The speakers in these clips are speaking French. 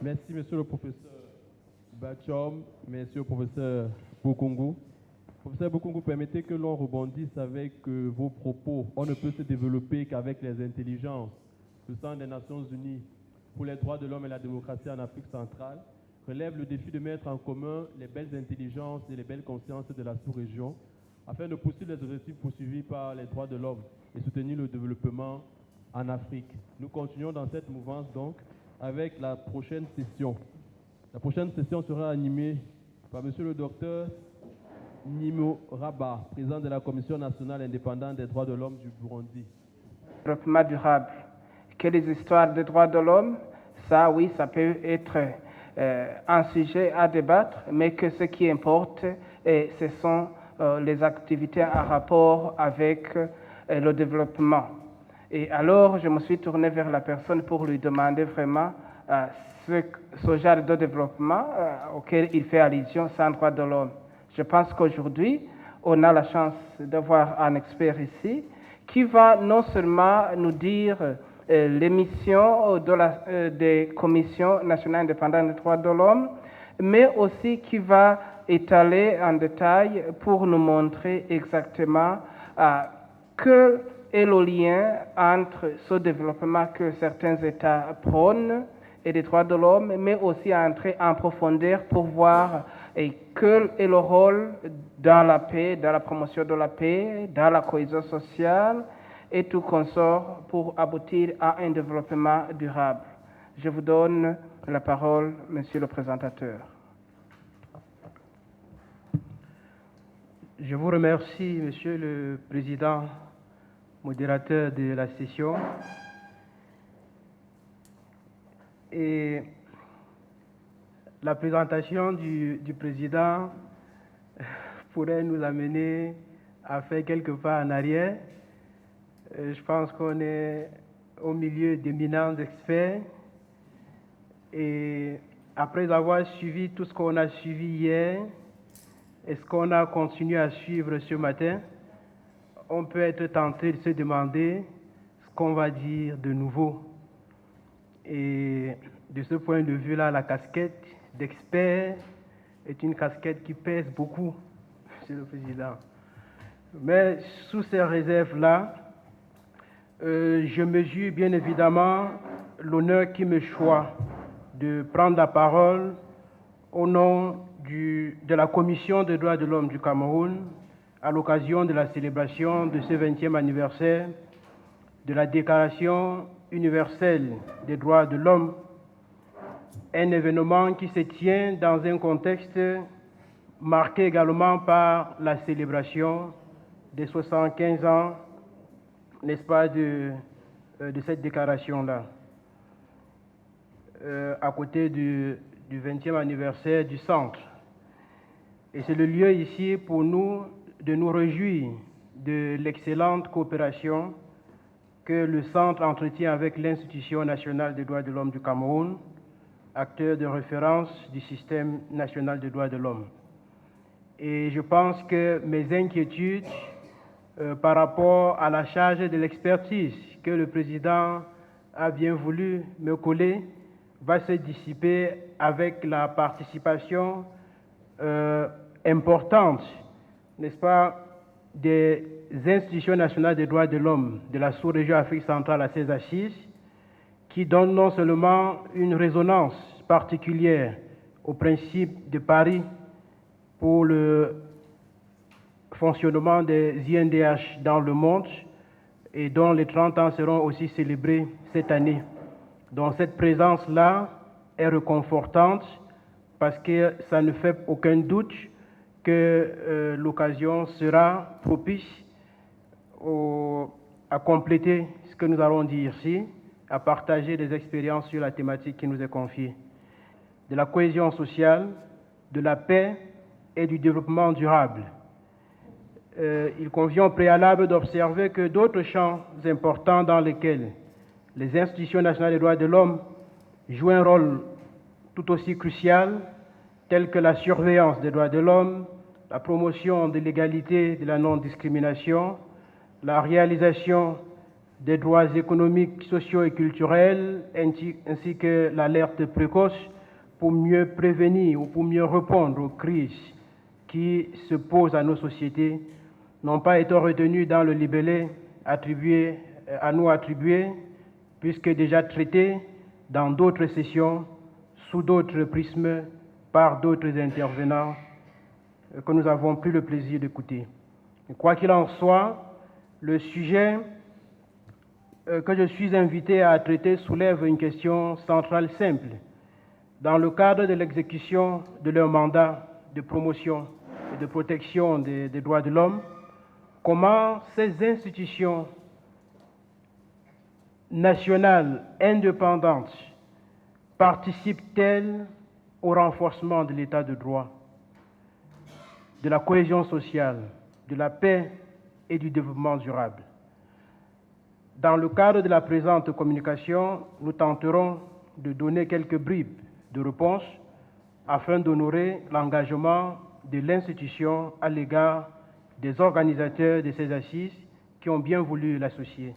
Merci, monsieur le professeur Bachom. Merci au professeur Bokungu. Professeur Bokungu, permettez que l'on rebondisse avec vos propos. On ne peut se développer qu'avec les intelligences. Le Centre des Nations Unies pour les droits de l'homme et la démocratie en Afrique centrale relève le défi de mettre en commun les belles intelligences et les belles consciences de la sous-région afin de poursuivre les objectifs poursuivis par les droits de l'homme et soutenir le développement en Afrique. Nous continuons dans cette mouvance donc avec la prochaine session. La prochaine session sera animée par monsieur le docteur Nimo Raba, président de la Commission nationale indépendante des droits de l'homme du Burundi. Développement durable. Que les histoires des droits de l'homme, ça oui, ça peut être un sujet à débattre, mais que ce qui importe, ce sont les activités en rapport avec le développement. Et alors, je me suis tourné vers la personne pour lui demander vraiment ce genre de développement auquel il fait allusion, c'est un droit de l'homme. Je pense qu'aujourd'hui, on a la chance d'avoir un expert ici qui va non seulement nous dire les missions des commissions nationales indépendantes des droits de l'homme, mais aussi qui va étaler en détail pour nous montrer exactement quel est le lien entre ce développement que certains États prônent et des droits de l'homme, mais aussi entrer en profondeur pour voir quel est le rôle dans la paix, dans la promotion de la paix, dans la cohésion sociale et tout consort pour aboutir à un développement durable. Je vous donne la parole, monsieur le présentateur. Je vous remercie, monsieur le président, modérateur de la session. Et la présentation du président pourrait nous amener à faire quelques pas en arrière. Je pense qu'on est au milieu d'éminents experts et après avoir suivi tout ce qu'on a suivi hier et ce qu'on a continué à suivre ce matin, on peut être tenté de se demander ce qu'on va dire de nouveau. Et de ce point de vue-là, la casquette d'expert est une casquette qui pèse beaucoup, Monsieur le Président. Mais sous ces réserves-là, je mesure bien évidemment l'honneur qui me choisit de prendre la parole au nom de la Commission des droits de l'homme du Cameroun à l'occasion de la célébration de ce 20e anniversaire de la Déclaration universelle des droits de l'homme, un événement qui se tient dans un contexte marqué également par la célébration des 75 ans, n'est-ce pas, de cette déclaration-là, à côté du 20e anniversaire du centre. Et c'est le lieu ici pour nous de nous réjouir de l'excellente coopération que le centre entretient avec l'Institution nationale des droits de l'homme du Cameroun, acteur de référence du système national des droits de l'homme. Et je pense que mes inquiétudes par rapport à la charge de l'expertise que le président a bien voulu me coller va se dissiper avec la participation importante, n'est-ce pas, des institutions nationales des droits de l'homme de la sous-région Afrique centrale à ces assises, qui donnent non seulement une résonance particulière au principe de Paris pour le fonctionnement des INDH dans le monde et dont les 30 ans seront aussi célébrés cette année. Donc cette présence-là est réconfortante parce que ça ne fait aucun doute que l'occasion sera propice à compléter ce que nous allons dire ici, à partager des expériences sur la thématique qui nous est confiée, de la cohésion sociale, de la paix et du développement durable. Il convient au préalable d'observer que d'autres champs importants dans lesquels les institutions nationales des droits de l'homme jouent un rôle tout aussi crucial, tels que la surveillance des droits de l'homme, la promotion de l'égalité et de la non-discrimination, la réalisation des droits économiques, sociaux et culturels, ainsi que l'alerte précoce pour mieux prévenir ou pour mieux répondre aux crises qui se posent à nos sociétés, n'ont pas été retenus dans le libellé attribué, puisque déjà traités dans d'autres sessions, sous d'autres prismes, par d'autres intervenants que nous avons pris le plaisir d'écouter. Quoi qu'il en soit, le sujet que je suis invité à traiter soulève une question centrale simple. Dans le cadre de l'exécution de leur mandat de promotion et de protection des droits de l'homme, comment ces institutions nationales indépendantes participent-elles au renforcement de l'état de droit, de la cohésion sociale, de la paix et du développement durable? Dans le cadre de la présente communication, nous tenterons de donner quelques bribes de réponse afin d'honorer l'engagement de l'institution à l'égard des organisateurs de ces assises qui ont bien voulu l'associer.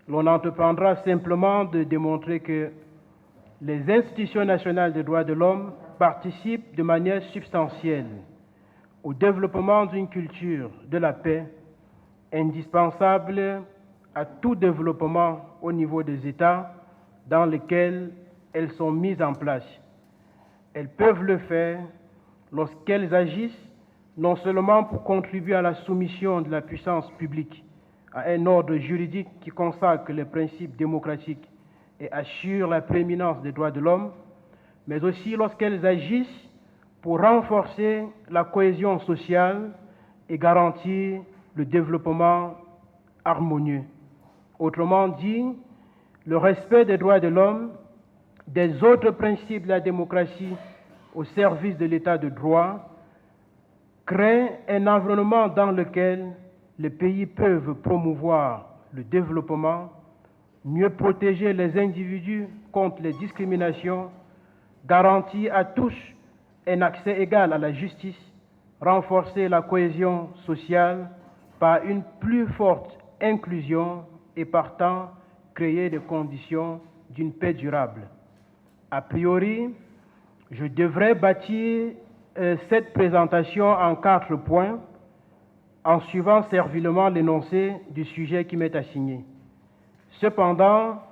L'on entreprendra simplement de démontrer que les institutions nationales des droits de l'homme participent de manière substantielle au développement d'une culture de la paix indispensable à tout développement au niveau des États dans lesquels elles sont mises en place. Elles peuvent le faire lorsqu'elles agissent non seulement pour contribuer à la soumission de la puissance publique à un ordre juridique qui consacre les principes démocratiques et assure la prééminence des droits de l'homme, mais aussi lorsqu'elles agissent pour renforcer la cohésion sociale et garantir le développement harmonieux. Autrement dit, le respect des droits de l'homme, des autres principes de la démocratie au service de l'état de droit, crée un environnement dans lequel les pays peuvent promouvoir le développement, mieux protéger les individus contre les discriminations, garantir à tous un accès égal à la justice, renforcer la cohésion sociale par une plus forte inclusion et partant créer les conditions d'une paix durable. A priori, je devrais bâtir cette présentation en 4 points en suivant servilement l'énoncé du sujet qui m'est assigné. Cependant,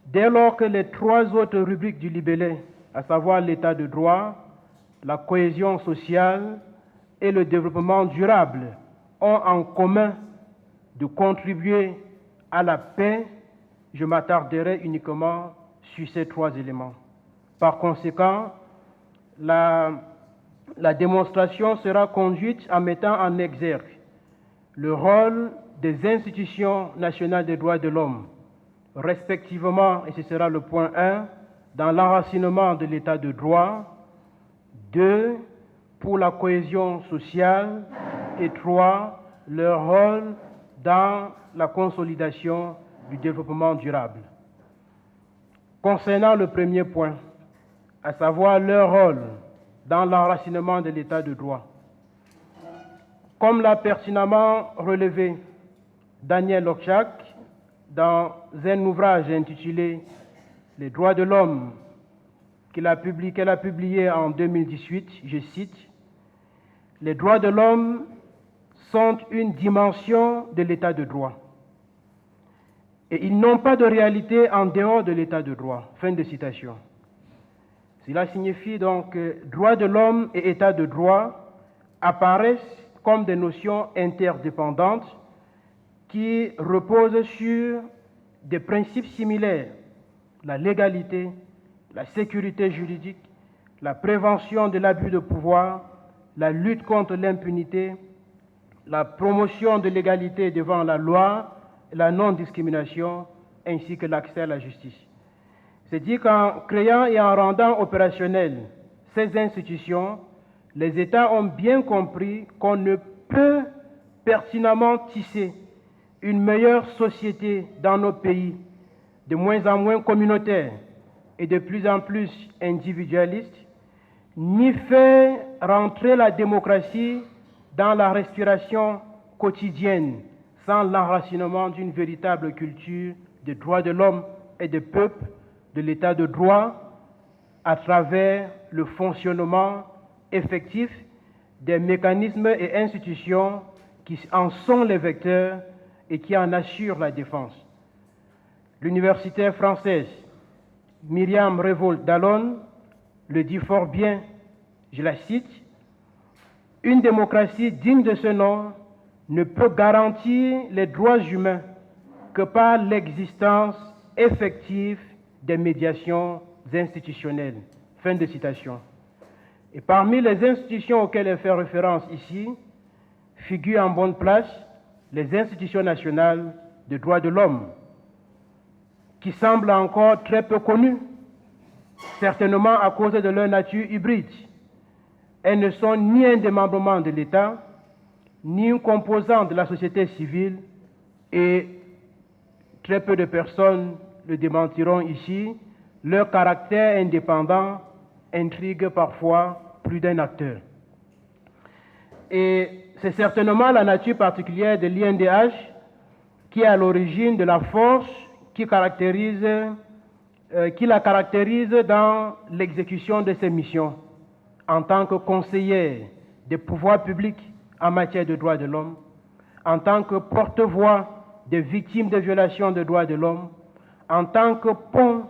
dès lors que les 3 autres rubriques du libellé, à savoir l'état de droit, la cohésion sociale et le développement durable, ont en commun de contribuer à la paix, je m'attarderai uniquement sur ces 3 éléments. Par conséquent, la démonstration sera conduite en mettant en exergue le rôle des institutions nationales des droits de l'homme, respectivement, et ce sera le point 1, dans l'enracinement de l'état de droit, 2, pour la cohésion sociale, et 3, leur rôle dans la consolidation du développement durable. Concernant le premier point, à savoir leur rôle dans l'enracinement de l'état de droit, comme l'a pertinemment relevé Daniel Okchak dans un ouvrage intitulé « Les droits de l'homme » qu'elle a publié en 2018, je cite, « Les droits de l'homme sont une dimension de l'état de droit et ils n'ont pas de réalité en dehors de l'état de droit. » Fin de citation. Cela signifie donc que droits de l'homme et état de droit apparaissent comme des notions interdépendantes qui reposent sur des principes similaires, la légalité, la sécurité juridique, la prévention de l'abus de pouvoir, la lutte contre l'impunité, la promotion de l'égalité devant la loi, la non-discrimination, ainsi que l'accès à la justice. C'est-à-dire qu'en créant et en rendant opérationnelles ces institutions, les États ont bien compris qu'on ne peut pertinemment tisser une meilleure société dans nos pays, de moins en moins communautaire et de plus en plus individualiste, ni faire rentrer la démocratie dans la respiration quotidienne sans l'enracinement d'une véritable culture des droits de l'homme et des peuples, de l'état de droit, à travers le fonctionnement effectif des mécanismes et institutions qui en sont les vecteurs et qui en assurent la défense. L'universitaire française Myriam Revolt-Dallon le dit fort bien, je la cite, « Une démocratie digne de ce nom ne peut garantir les droits humains que par l'existence effective des médiations institutionnelles. » Fin de citation. Et parmi les institutions auxquelles elle fait référence ici, figurent en bonne place les institutions nationales de droits de l'homme, qui semblent encore très peu connues, certainement à cause de leur nature hybride. Elles ne sont ni un démembrement de l'État, ni une composante de la société civile, et très peu de personnes le démentiront ici, leur caractère indépendant intrigue parfois plus d'un acteur. Et c'est certainement la nature particulière de l'INDH qui est à l'origine de la force qui la caractérise dans l'exécution de ses missions en tant que conseillère des pouvoirs publics en matière de droits de l'homme, en tant que porte-voix des victimes de violations des droits de l'homme, en tant que pont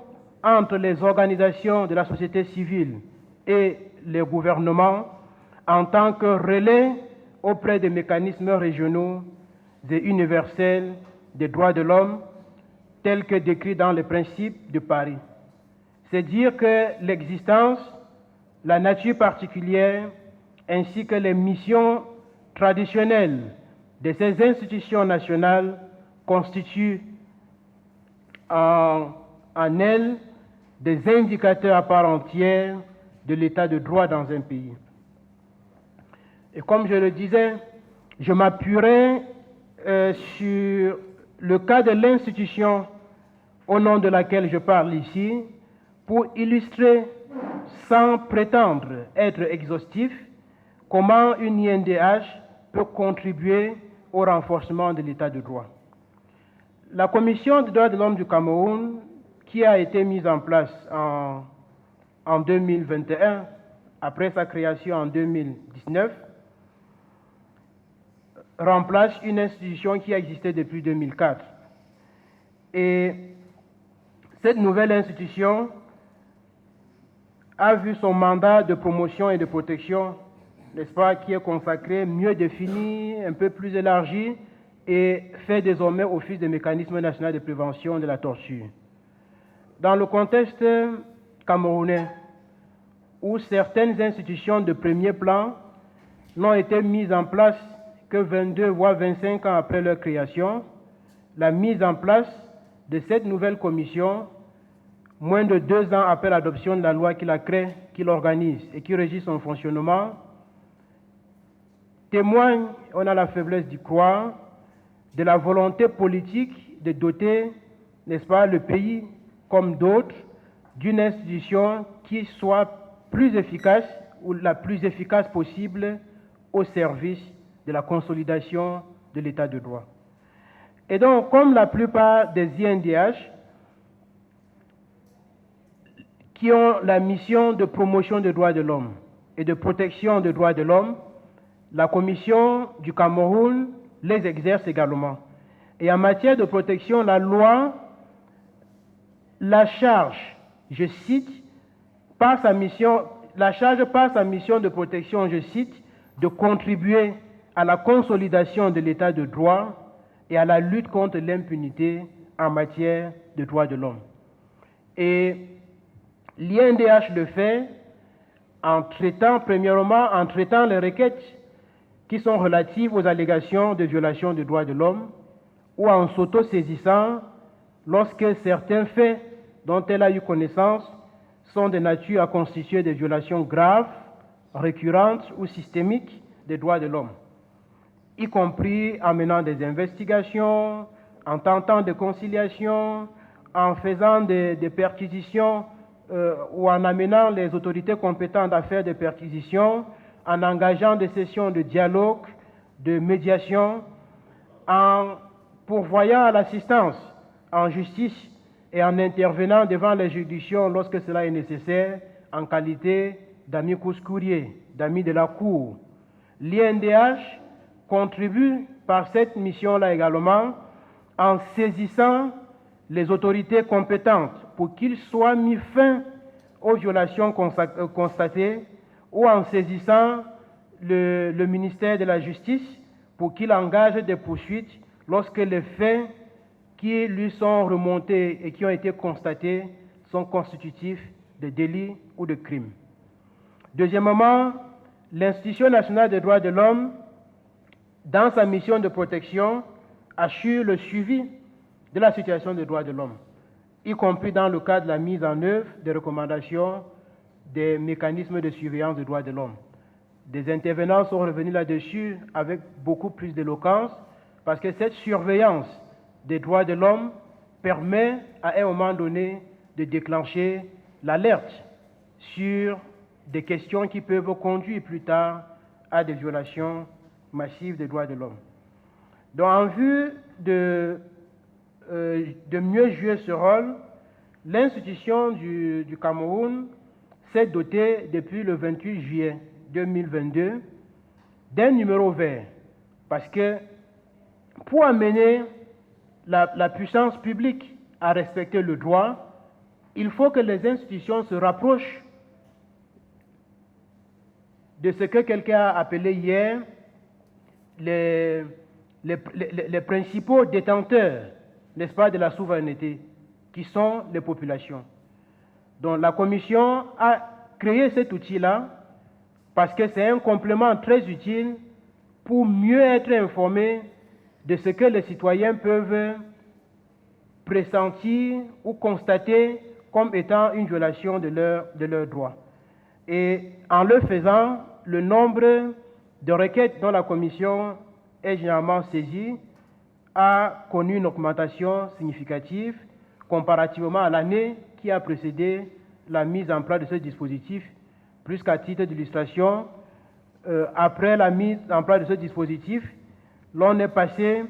entre les organisations de la société civile et les gouvernements, en tant que relais auprès des mécanismes régionaux et universels des droits de l'homme, tels que décrits dans les principes de Paris. C'est dire que l'existence, la nature particulière, ainsi que les missions traditionnelles de ces institutions nationales constituent en elles des indicateurs à part entière de l'état de droit dans un pays. Et comme je le disais, je m'appuierai sur le cas de l'institution au nom de laquelle je parle ici pour illustrer, sans prétendre être exhaustif, comment une INDH peut contribuer au renforcement de l'état de droit. La Commission des droits de l'homme du Cameroun, qui a été mise en place en 2021, après sa création en 2019, remplace une institution qui a existé depuis 2004. Et cette nouvelle institution a vu son mandat de promotion et de protection, n'est-ce pas, qui est consacré, mieux défini, un peu plus élargi, et fait désormais office de mécanisme national de prévention de la torture. Dans le contexte camerounais, où certaines institutions de premier plan n'ont été mises en place que 22 voire 25 ans après leur création, la mise en place de cette nouvelle commission, moins de 2 ans après l'adoption de la loi qui la crée, qui l'organise et qui régit son fonctionnement, témoigne, on a la faiblesse d'y croire, de la volonté politique de doter, n'est-ce pas, le pays, comme d'autres, d'une institution qui soit plus efficace ou la plus efficace possible au service de la consolidation de l'état de droit. Et donc, comme la plupart des INDH qui ont la mission de promotion des droits de l'homme et de protection des droits de l'homme, la Commission du Cameroun les exerce également. Et en matière de protection, la loi la charge, je cite, par sa mission de protection, je cite, de contribuer à la consolidation de l'état de droit et à la lutte contre l'impunité en matière de droits de l'homme. Et l'INDH le fait en traitant les requêtes qui sont relatives aux allégations de violation des droits de l'homme ou en s'auto-saisissant lorsque certains faits dont elle a eu connaissance sont de nature à constituer des violations graves, récurrentes ou systémiques des droits de l'homme, y compris en menant des investigations, en tentant des conciliations, en faisant des perquisitions ou en amenant les autorités compétentes à faire des perquisitions, en engageant des sessions de dialogue, de médiation, en pourvoyant à l'assistance en justice et en intervenant devant les juridictions lorsque cela est nécessaire en qualité d'amicus curiae, d'amis de la Cour. L'INDH contribue par cette mission-là également en saisissant les autorités compétentes pour qu'il soit mis fin aux violations constatées ou en saisissant le ministère de la Justice pour qu'il engage des poursuites lorsque les faits qui lui sont remontés et qui ont été constatés sont constitutifs de délits ou de crimes. Deuxièmement, l'Institution nationale des droits de l'homme, dans sa mission de protection, assure le suivi de la situation des droits de l'homme, y compris dans le cadre de la mise en œuvre des recommandations des mécanismes de surveillance des droits de l'homme. Des intervenants sont revenus là-dessus avec beaucoup plus d'éloquence parce que cette surveillance des droits de l'homme permet à un moment donné de déclencher l'alerte sur des questions qui peuvent conduire plus tard à des violations massives des droits de l'homme. Donc, en vue de mieux jouer ce rôle, l'institution du Cameroun s'est dotée depuis le 28 juillet 2022 d'un numéro vert parce que pour amener la puissance publique à respecter le droit, il faut que les institutions se rapprochent de ce que quelqu'un a appelé hier les principaux détenteurs, n'est-ce pas, de la souveraineté, qui sont les populations. Donc la Commission a créé cet outil-là parce que c'est un complément très utile pour mieux être informés de ce que les citoyens peuvent pressentir ou constater comme étant une violation de leurs droits. Et en le faisant, le nombre de requêtes dont la Commission est généralement saisie a connu une augmentation significative comparativement à l'année qui a précédé la mise en place de ce dispositif, plus qu'à titre d'illustration. Après la mise en place de ce dispositif, l'on est passé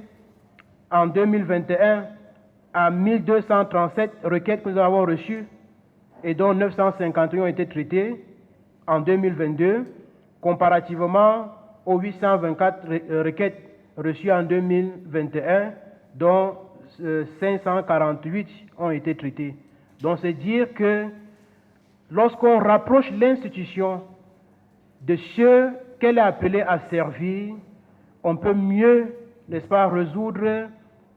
en 2021 à 1237 requêtes que nous avons reçues et dont 951 ont été traitées en 2022, comparativement aux 824 requêtes reçues en 2021, dont 548 ont été traitées. Donc c'est dire que lorsqu'on rapproche l'institution de ce qu'elle est appelée à servir, on peut mieux, n'est-ce pas, résoudre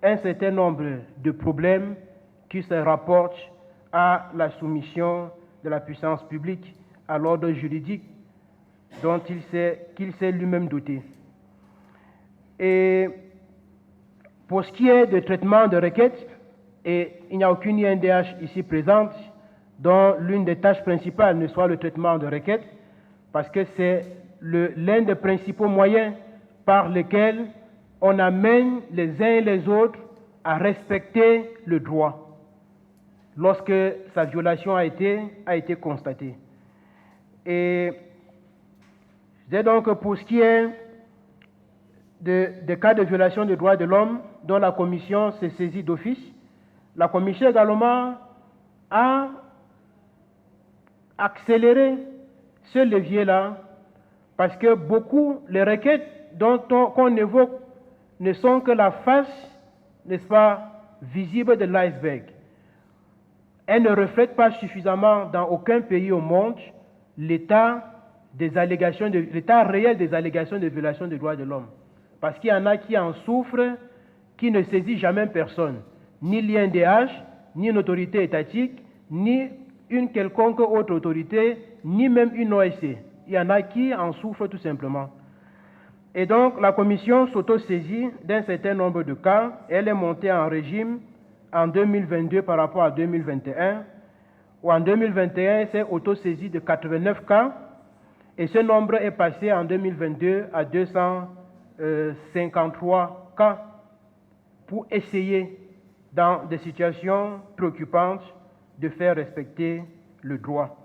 un certain nombre de problèmes qui se rapportent à la soumission de la puissance publique à l'ordre juridique dont qu'il s'est lui-même doté. Et pour ce qui est de traitement de requêtes, et il n'y a aucune INDH ici présente dont l'une des tâches principales ne soit le traitement de requêtes, parce que c'est l'un des principaux moyens par lesquels on amène les uns et les autres à respecter le droit lorsque sa violation a été constatée. Et c'est donc pour ce qui est des cas de violation des droits de l'homme dont la Commission s'est saisie d'office, la Commission également a accéléré ce levier-là parce que les requêtes qu'on évoque ne sont que la face, n'est-ce pas, visible de l'iceberg. Elles ne reflètent pas suffisamment dans aucun pays au monde l'état réel des allégations de violation des droits de l'homme. Parce qu'il y en a qui en souffrent, qui ne saisissent jamais personne, ni l'INDH, ni une autorité étatique, ni une quelconque autre autorité, ni même une OSC. Il y en a qui en souffrent tout simplement. Et donc, la Commission s'auto-saisit d'un certain nombre de cas. Elle est montée en régime en 2022 par rapport à 2021, où en 2021, elle s'est auto-saisie de 89 cas, et ce nombre est passé en 2022 à 253 cas pour essayer, dans des situations préoccupantes, de faire respecter le droit.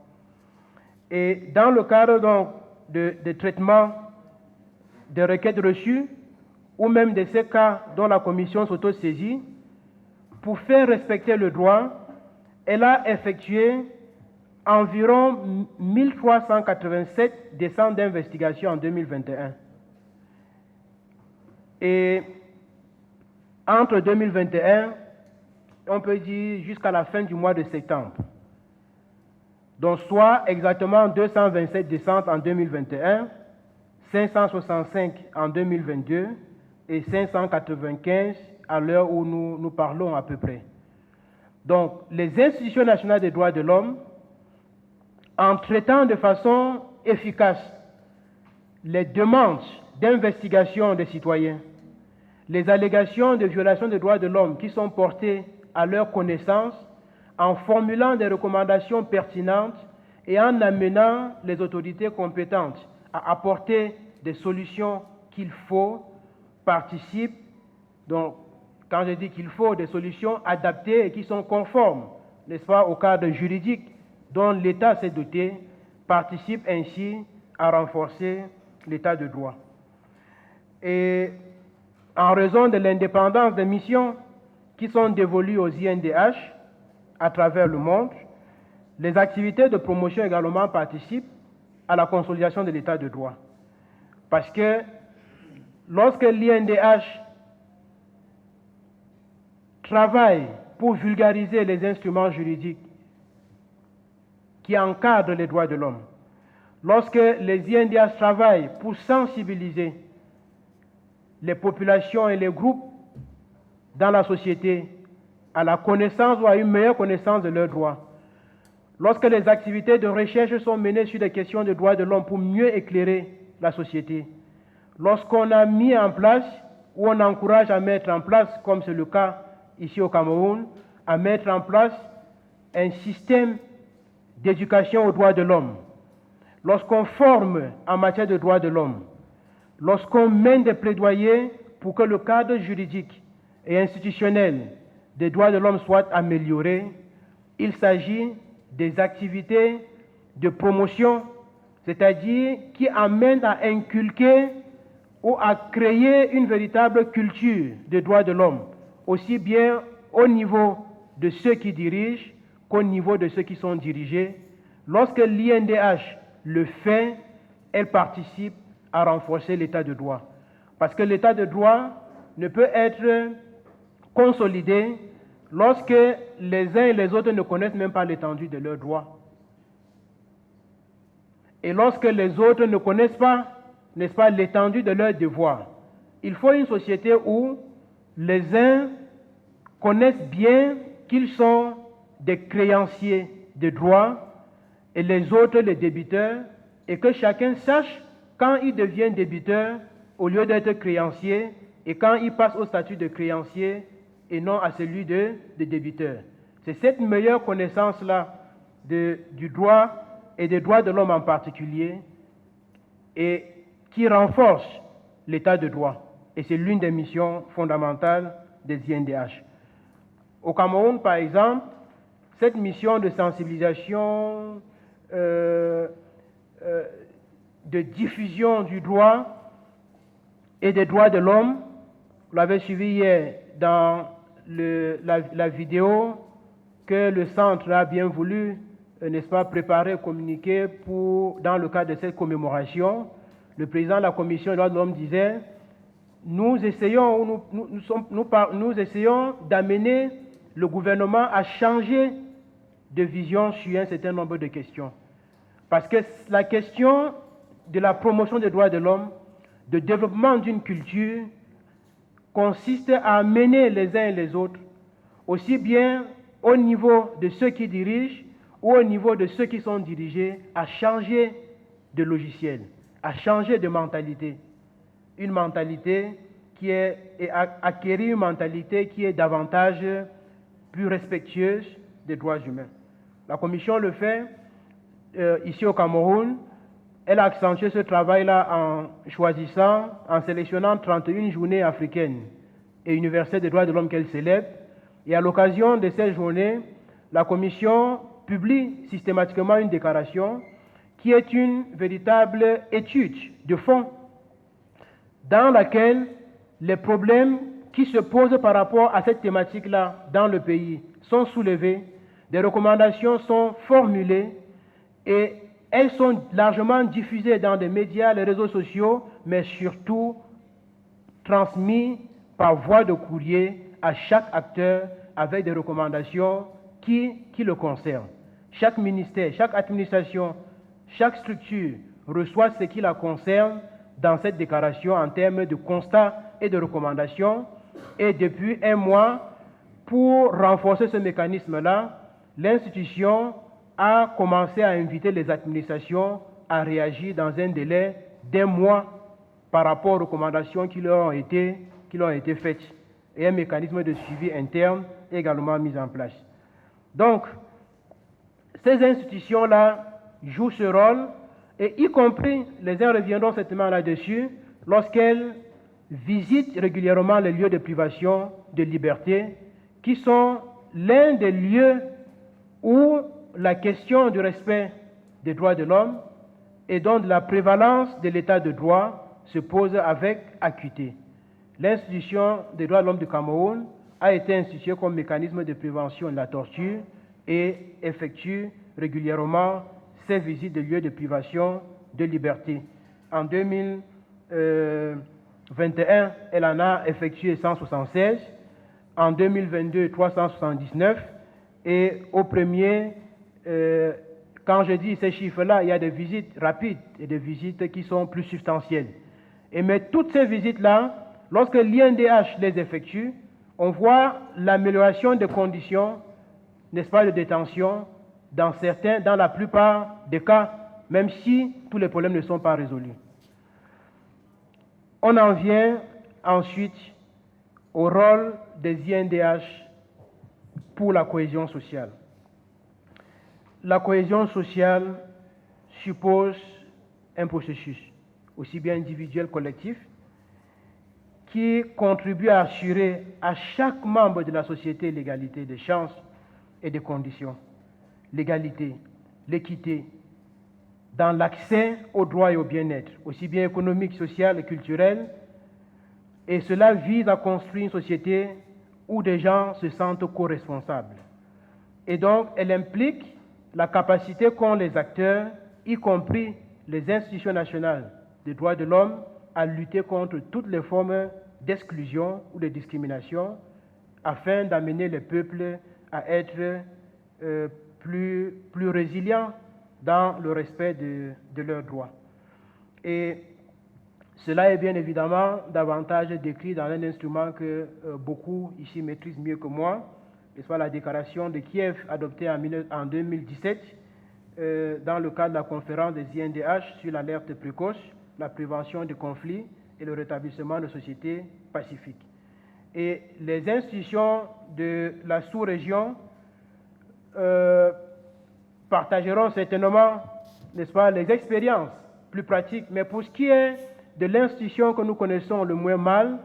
Et dans le cadre donc de traitement des requêtes reçues, ou même de ces cas dont la commission s'autosaisit, pour faire respecter le droit, elle a effectué environ 1387 descentes d'investigation en 2021. Et entre 2021, on peut dire jusqu'à la fin du mois de septembre. Donc soit exactement 227 descentes en 2021, 565 en 2022 et 595 à l'heure où nous parlons à peu près. Donc les institutions nationales des droits de l'homme, en traitant de façon efficace les demandes d'investigation des citoyens, les allégations de violation des droits de l'homme qui sont portées à leur connaissance, en formulant des recommandations pertinentes et en amenant les autorités compétentes à apporter des solutions qu'il faut, participent, donc quand je dis qu'il faut, des solutions adaptées et qui sont conformes, n'est-ce pas, au cadre juridique dont l'État s'est doté, participent ainsi à renforcer l'État de droit. Et en raison de l'indépendance des missions qui sont dévolues aux INDH à travers le monde, les activités de promotion également participent à la consolidation de l'État de droit. Parce que lorsque l'INDH travaille pour vulgariser les instruments juridiques qui encadrent les droits de l'homme, lorsque les INDH travaillent pour sensibiliser les populations et les groupes dans la société à la connaissance ou à une meilleure connaissance de leurs droits, lorsque les activités de recherche sont menées sur des questions de droits de l'homme pour mieux éclairer la société, lorsqu'on a mis en place ou on encourage à mettre en place, comme c'est le cas ici au Cameroun, à mettre en place un système d'éducation aux droits de l'homme, lorsqu'on forme en matière de droits de l'homme, lorsqu'on mène des plaidoyers pour que le cadre juridique et institutionnel des droits de l'homme soit amélioré, il s'agit des activités de promotion, c'est-à-dire qui amènent à inculquer ou à créer une véritable culture des droits de l'homme, aussi bien au niveau de ceux qui dirigent qu'au niveau de ceux qui sont dirigés. Lorsque l'INDH le fait, elle participe à renforcer l'état de droit. Parce que l'état de droit ne peut être consolidé lorsque les uns et les autres ne connaissent même pas l'étendue de leurs droits. Et lorsque les autres ne connaissent pas, n'est-ce pas, l'étendue de leurs devoirs. Il faut une société où les uns connaissent bien qu'ils sont des créanciers de droits et les autres les débiteurs, et que chacun sache quand il devient débiteur au lieu d'être créancier et quand il passe au statut de créancier et non à celui de débiteur. C'est cette meilleure connaissance-là du droit et des droits de l'homme en particulier et qui renforce l'état de droit. Et c'est l'une des missions fondamentales des INDH. Au Cameroun, par exemple, cette mission de sensibilisation, de diffusion du droit et des droits de l'homme, vous l'avez suivi hier dans la vidéo que le centre a bien voulu, n'est-ce pas, préparer, communiquer dans le cadre de cette commémoration. Le président de la commission des droits de l'homme disait, nous essayons d'amener le gouvernement à changer de vision sur un certain nombre de questions. Parce que la question de la promotion des droits de l'homme, de développement d'une culture, consiste à amener les uns et les autres, aussi bien au niveau de ceux qui dirigent ou au niveau de ceux qui sont dirigés, à changer de logiciel, à changer de mentalité. Une mentalité qui est, et acquérir une mentalité qui est davantage plus respectueuse des droits humains. La Commission le fait ici au Cameroun. Elle a accentué ce travail-là en sélectionnant 31 journées africaines et universelles des droits de l'homme qu'elle célèbre. Et à l'occasion de ces journées, la Commission publie systématiquement une déclaration qui est une véritable étude de fond dans laquelle les problèmes qui se posent par rapport à cette thématique-là dans le pays sont soulevés, des recommandations sont formulées et elles sont largement diffusées dans les médias, les réseaux sociaux, mais surtout transmises par voie de courrier à chaque acteur avec des recommandations qui le concernent. Chaque ministère, chaque administration, chaque structure reçoit ce qui la concerne dans cette déclaration en termes de constats et de recommandations. Et depuis un mois, pour renforcer ce mécanisme-là, l'institution a commencé à inviter les administrations à réagir dans un délai d'1 mois par rapport aux recommandations qui leur ont été faites. Et un mécanisme de suivi interne est également mis en place. Donc, ces institutions-là jouent ce rôle, et y compris, les uns reviendront certainement là-dessus, lorsqu'elles visitent régulièrement les lieux de privation de liberté, qui sont l'un des lieux où la question du respect des droits de l'homme et donc de la prévalence de l'état de droit se pose avec acuité. L'institution des droits de l'homme du Cameroun a été instituée comme mécanisme de prévention de la torture et effectue régulièrement ses visites de lieux de privation de liberté. En 2021, elle en a effectué 176, en 2022, 379, et au premier, quand je dis ces chiffres-là, il y a des visites rapides et des visites qui sont plus substantielles. Mais toutes ces visites-là, lorsque l'INDH les effectue, on voit l'amélioration des conditions, n'est-ce pas, de détention dans la plupart des cas, même si tous les problèmes ne sont pas résolus. On en vient ensuite au rôle des INDH pour la cohésion sociale. La cohésion sociale suppose un processus, aussi bien individuel que collectif, qui contribue à assurer à chaque membre de la société l'égalité des chances et des conditions, l'égalité, l'équité, dans l'accès aux droits et au bien-être, aussi bien économique, social et culturel, et cela vise à construire une société où des gens se sentent co-responsables. Et donc, elle implique la capacité qu'ont les acteurs, y compris les institutions nationales des droits de l'homme, à lutter contre toutes les formes d'exclusion ou de discrimination, afin d'amener les peuples à être plus résilients dans le respect de leurs droits. Et cela est bien évidemment davantage décrit dans un instrument que beaucoup ici maîtrisent mieux que moi, soit la déclaration de Kiev adoptée en 2017 dans le cadre de la conférence des INDH sur l'alerte précoce, la prévention des conflits et le rétablissement de sociétés pacifiques. Et les institutions de la sous-région partageront certainement, n'est-ce pas, les expériences plus pratiques, mais pour ce qui est de l'institution que nous connaissons le moins mal,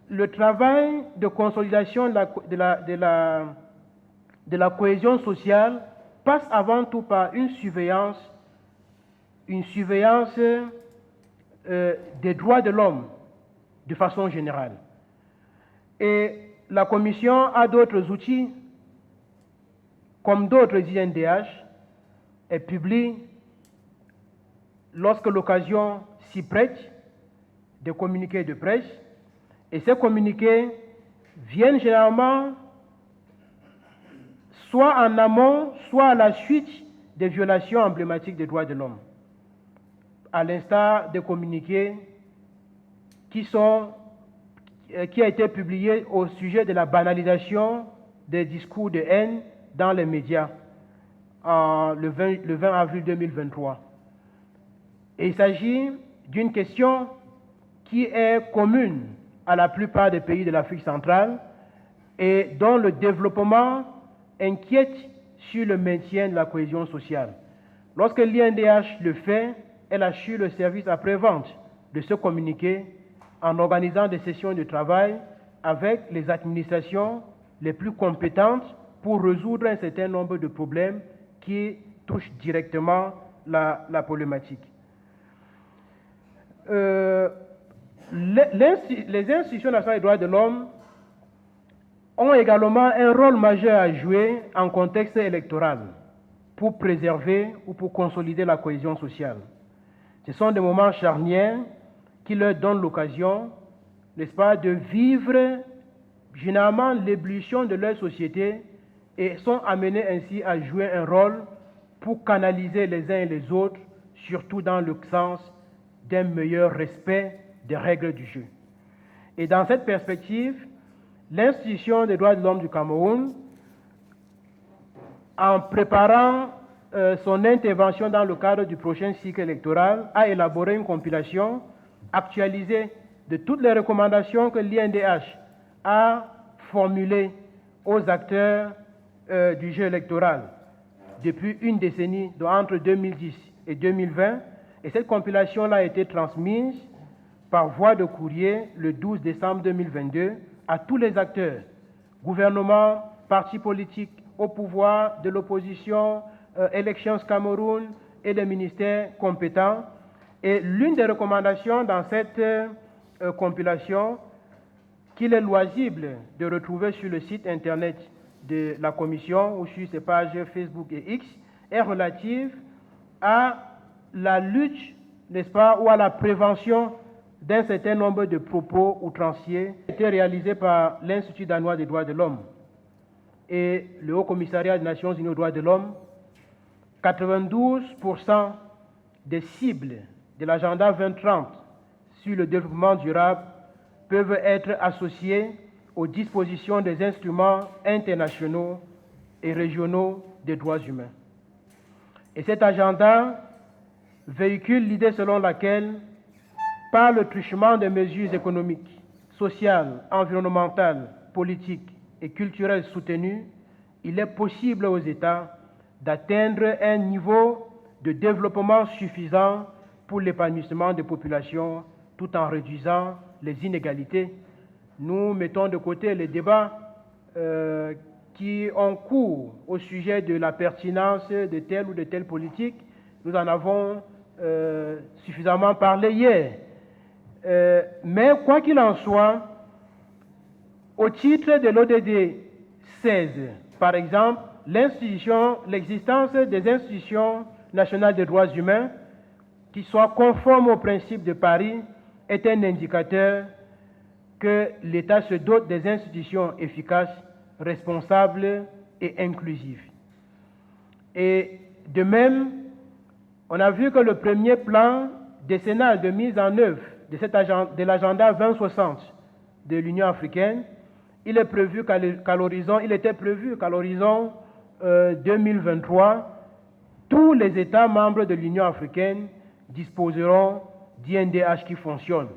le travail de consolidation de la cohésion sociale passe avant tout par une surveillance des droits de l'homme de façon générale. Et la Commission a d'autres outils, comme d'autres INDH, et publie, lorsque l'occasion s'y prête, des communiqués de presse. Et ces communiqués viennent généralement soit en amont, soit à la suite des violations emblématiques des droits de l'homme, à l'instar des communiqués qui a été publié au sujet de la banalisation des discours de haine dans les médias le 20 avril 2023. Et il s'agit d'une question qui est commune à la plupart des pays de l'Afrique centrale et dont le développement inquiète sur le maintien de la cohésion sociale. Lorsque l'INDH le fait, elle assure le service après-vente de ce communiqué en organisant des sessions de travail avec les administrations les plus compétentes pour résoudre un certain nombre de problèmes qui touchent directement la problématique. Les institutions nationales des droits de l'homme ont également un rôle majeur à jouer en contexte électoral pour préserver ou pour consolider la cohésion sociale. Ce sont des moments charnières qui leur donnent l'occasion, n'est-ce pas, de vivre généralement l'ébullition de leur société et sont amenés ainsi à jouer un rôle pour canaliser les uns et les autres, surtout dans le sens d'un meilleur respect des règles du jeu. Et dans cette perspective, l'Institution des droits de l'homme du Cameroun, en préparant son intervention dans le cadre du prochain cycle électoral, a élaboré une compilation actualisée de toutes les recommandations que l'INDH a formulées aux acteurs du jeu électoral depuis une décennie, donc entre 2010 et 2020. Et cette compilation-là a été transmise par voie de courrier le 12 décembre 2022 à tous les acteurs, gouvernement, partis politiques au pouvoir, de l'opposition, Elections Cameroun et les ministères compétents. Et l'une des recommandations dans cette compilation, qu'il est loisible de retrouver sur le site internet de la Commission ou sur ses pages Facebook et X, est relative à la lutte, n'est-ce pas, ou à la prévention d'un certain nombre de propos outranciers qui étaient réalisés par l'Institut danois des droits de l'homme et le Haut Commissariat des Nations Unies aux droits de l'homme. 92% des cibles de l'agenda 2030 sur le développement durable peuvent être associées aux dispositions des instruments internationaux et régionaux des droits humains. Et cet agenda véhicule l'idée selon laquelle, par le truchement des mesures économiques, sociales, environnementales, politiques et culturelles soutenues, il est possible aux États d'atteindre un niveau de développement suffisant pour l'épanouissement des populations tout en réduisant les inégalités. Nous mettons de côté les débats qui ont cours au sujet de la pertinence de telle ou de telle politique. Nous en avons suffisamment parlé hier. Mais quoi qu'il en soit, au titre de l'ODD 16, par exemple, l'existence des institutions nationales des droits humains qui soient conformes aux principes de Paris est un indicateur que l'État se dote des institutions efficaces, responsables et inclusives. Et de même, on a vu que le premier plan décennal de mise en œuvre de l'agenda 2060 de l'Union africaine, il était prévu qu'à l'horizon 2023, tous les États membres de l'Union africaine disposeront d'INDH qui fonctionnent.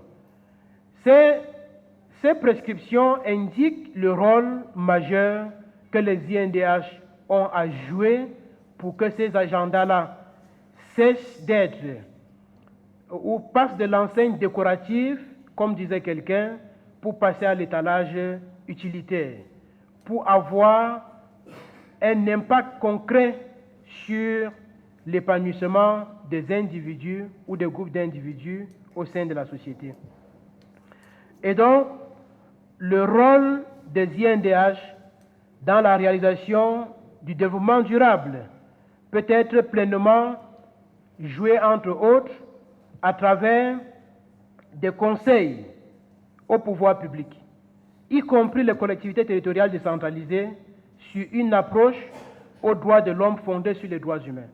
Ces prescriptions indiquent le rôle majeur que les INDH ont à jouer pour que ces agendas-là cessent d'être ou passent de l'enseigne décorative, comme disait quelqu'un, pour passer à l'étalage utilitaire, pour avoir un impact concret sur l'épanouissement des individus ou des groupes d'individus au sein de la société. Et donc, le rôle des INDH dans la réalisation du développement durable peut être pleinement joué, entre autres, à travers des conseils au pouvoir public, y compris les collectivités territoriales décentralisées, sur une approche aux droits de l'homme fondée sur les droits humains.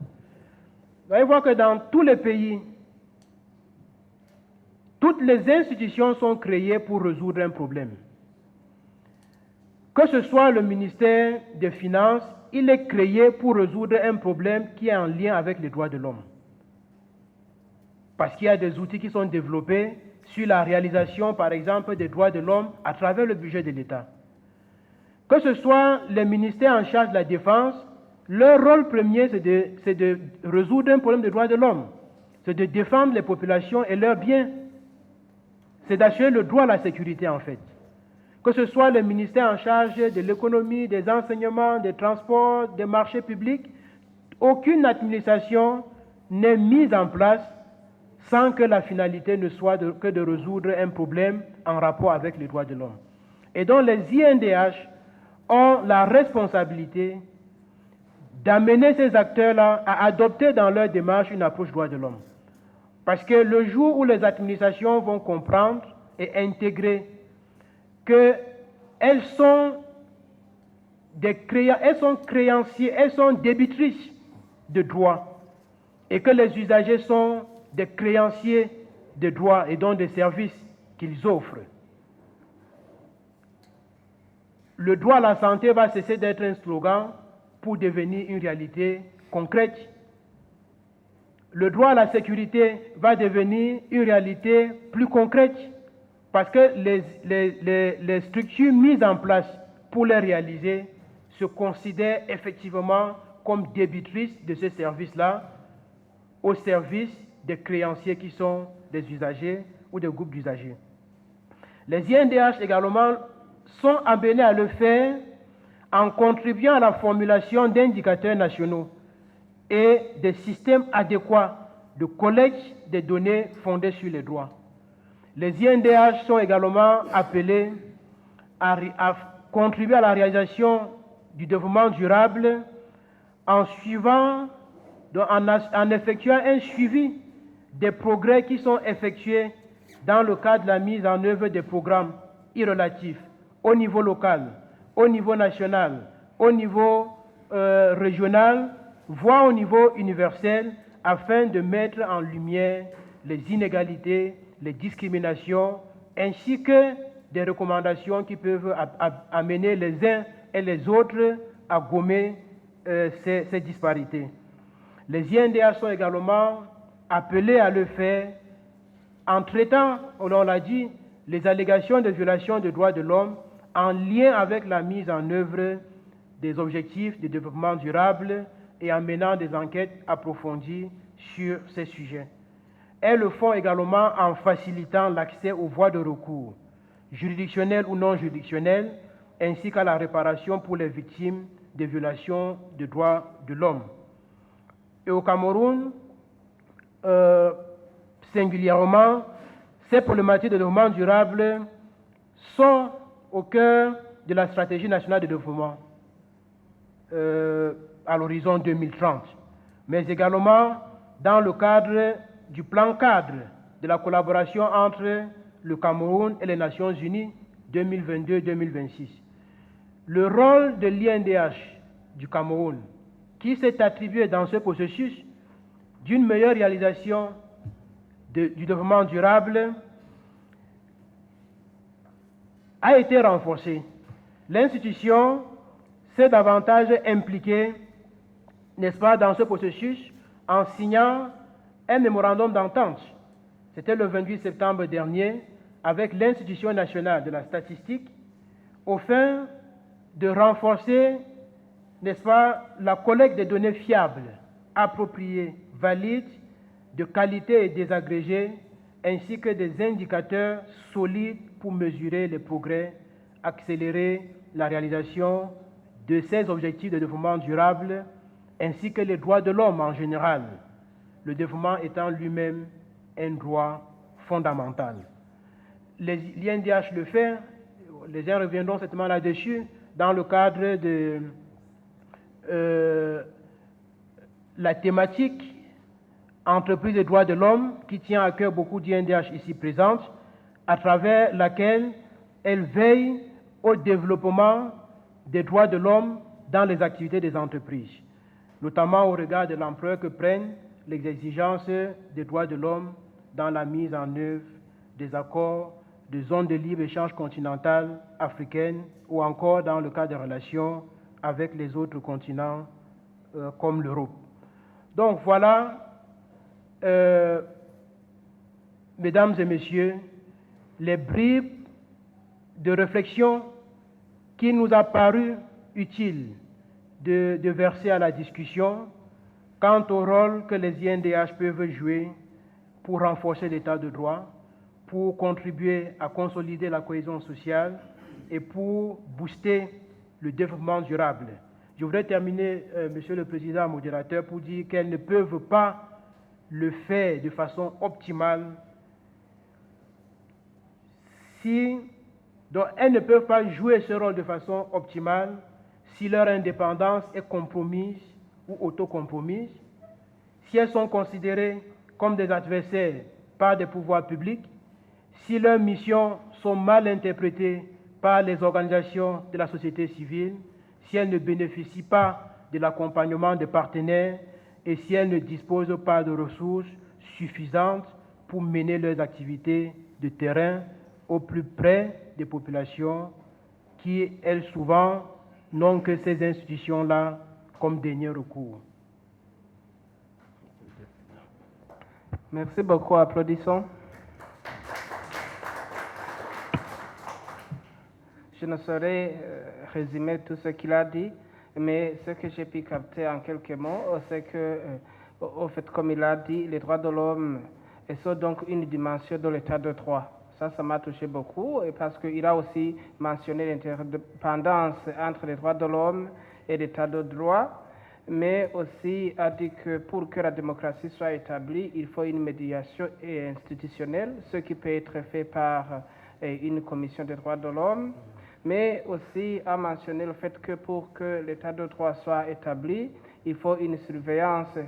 Vous allez voir que dans tous les pays, toutes les institutions sont créées pour résoudre un problème. Que ce soit le ministère des Finances, il est créé pour résoudre un problème qui est en lien avec les droits de l'homme. Parce qu'il y a des outils qui sont développés sur la réalisation, par exemple, des droits de l'homme à travers le budget de l'État. Que ce soit les ministères en charge de la défense, leur rôle premier, c'est de résoudre un problème de droits de l'homme. C'est de défendre les populations et leurs biens. C'est d'assurer le droit à la sécurité, en fait. Que ce soit le ministère en charge de l'économie, des enseignements, des transports, des marchés publics, aucune administration n'est mise en place sans que la finalité ne soit que de résoudre un problème en rapport avec les droits de l'homme. Et donc les INDH ont la responsabilité d'amener ces acteurs-là à adopter dans leur démarche une approche droits de l'homme. Parce que le jour où les administrations vont comprendre et intégrer qu'elles sont créanciers, elles sont débitrices de droits et que les usagers sont des créanciers de droits et donc des services qu'ils offrent, le droit à la santé va cesser d'être un slogan pour devenir une réalité concrète. Le droit à la sécurité va devenir une réalité plus concrète parce que les structures mises en place pour les réaliser se considèrent effectivement comme débitrices de ces services-là au service des créanciers qui sont des usagers ou des groupes d'usagers. Les INDH également sont amenés à le faire en contribuant à la formulation d'indicateurs nationaux et des systèmes adéquats de collecte des données fondées sur les droits. Les INDH sont également appelés à contribuer à la réalisation du développement durable en effectuant un suivi des progrès qui sont effectués dans le cadre de la mise en œuvre des programmes irrelatifs au niveau local, au niveau national, au niveau régional, voire au niveau universel, afin de mettre en lumière les inégalités, les discriminations, ainsi que des recommandations qui peuvent amener les uns et les autres à gommer ces disparités. Les INDH sont également appelés à le faire en traitant, on l'a dit, les allégations de violation des droits de l'homme en lien avec la mise en œuvre des objectifs de développement durable et en menant des enquêtes approfondies sur ces sujets. Elles le font également en facilitant l'accès aux voies de recours, juridictionnelles ou non juridictionnelles, ainsi qu'à la réparation pour les victimes des violations des droits de l'homme. Et au Cameroun, singulièrement, ces problématiques de développement durable sont au cœur de la stratégie nationale de développement à l'horizon 2030, mais également dans le cadre du plan cadre de la collaboration entre le Cameroun et les Nations Unies 2022-2026. Le rôle de l'INDH du Cameroun, qui s'est attribué dans ce processus d'une meilleure réalisation du développement durable, a été renforcé. L'institution s'est davantage impliquée, n'est-ce pas, dans ce processus en signant un mémorandum d'entente. C'était le 28 septembre dernier avec l'Institution nationale de la statistique au fin de renforcer, n'est-ce pas, la collecte des données fiables, appropriées, valides, de qualité et désagrégées, ainsi que des indicateurs solides pour mesurer les progrès, accélérer la réalisation de ces objectifs de développement durable, ainsi que les droits de l'homme en général, le développement étant lui-même un droit fondamental. L'INDH le fait, les gens reviendront certainement là-dessus, dans le cadre de la thématique entreprise des droits de l'homme qui tient à cœur beaucoup d'INDH ici présentes, à travers laquelle elle veille au développement des droits de l'homme dans les activités des entreprises, notamment au regard de l'ampleur que prennent les exigences des droits de l'homme dans la mise en œuvre des accords de zone de libre-échange continentale africaine ou encore dans le cadre des relations avec les autres continents comme l'Europe. Donc voilà, mesdames et messieurs, les bribes de réflexion qu'il nous a paru utile de verser à la discussion quant au rôle que les INDH peuvent jouer pour renforcer l'état de droit, pour contribuer à consolider la cohésion sociale et pour booster le développement durable. Je voudrais terminer, Monsieur le Président modérateur, pour dire qu'elles ne peuvent pas le fait de façon optimale, donc elles ne peuvent pas jouer ce rôle de façon optimale si leur indépendance est compromise ou autocompromise, si elles sont considérées comme des adversaires par des pouvoirs publics, si leurs missions sont mal interprétées par les organisations de la société civile, si elles ne bénéficient pas de l'accompagnement des partenaires et si elles ne disposent pas de ressources suffisantes pour mener leurs activités de terrain au plus près des populations qui, elles, souvent, n'ont que ces institutions-là comme dernier recours. Merci beaucoup, applaudissons. Je ne saurais résumer tout ce qu'il a dit, mais ce que j'ai pu capter en quelques mots, c'est que, au fait, comme il a dit, les droits de l'homme sont donc une dimension de l'état de droit. Ça m'a touché beaucoup, parce qu'il a aussi mentionné l'interdépendance entre les droits de l'homme et l'état de droit, mais aussi a dit que pour que la démocratie soit établie, il faut une médiation institutionnelle, ce qui peut être fait par une commission des droits de l'homme, mais aussi a mentionné le fait que pour que l'état de droit soit établi, il faut une surveillance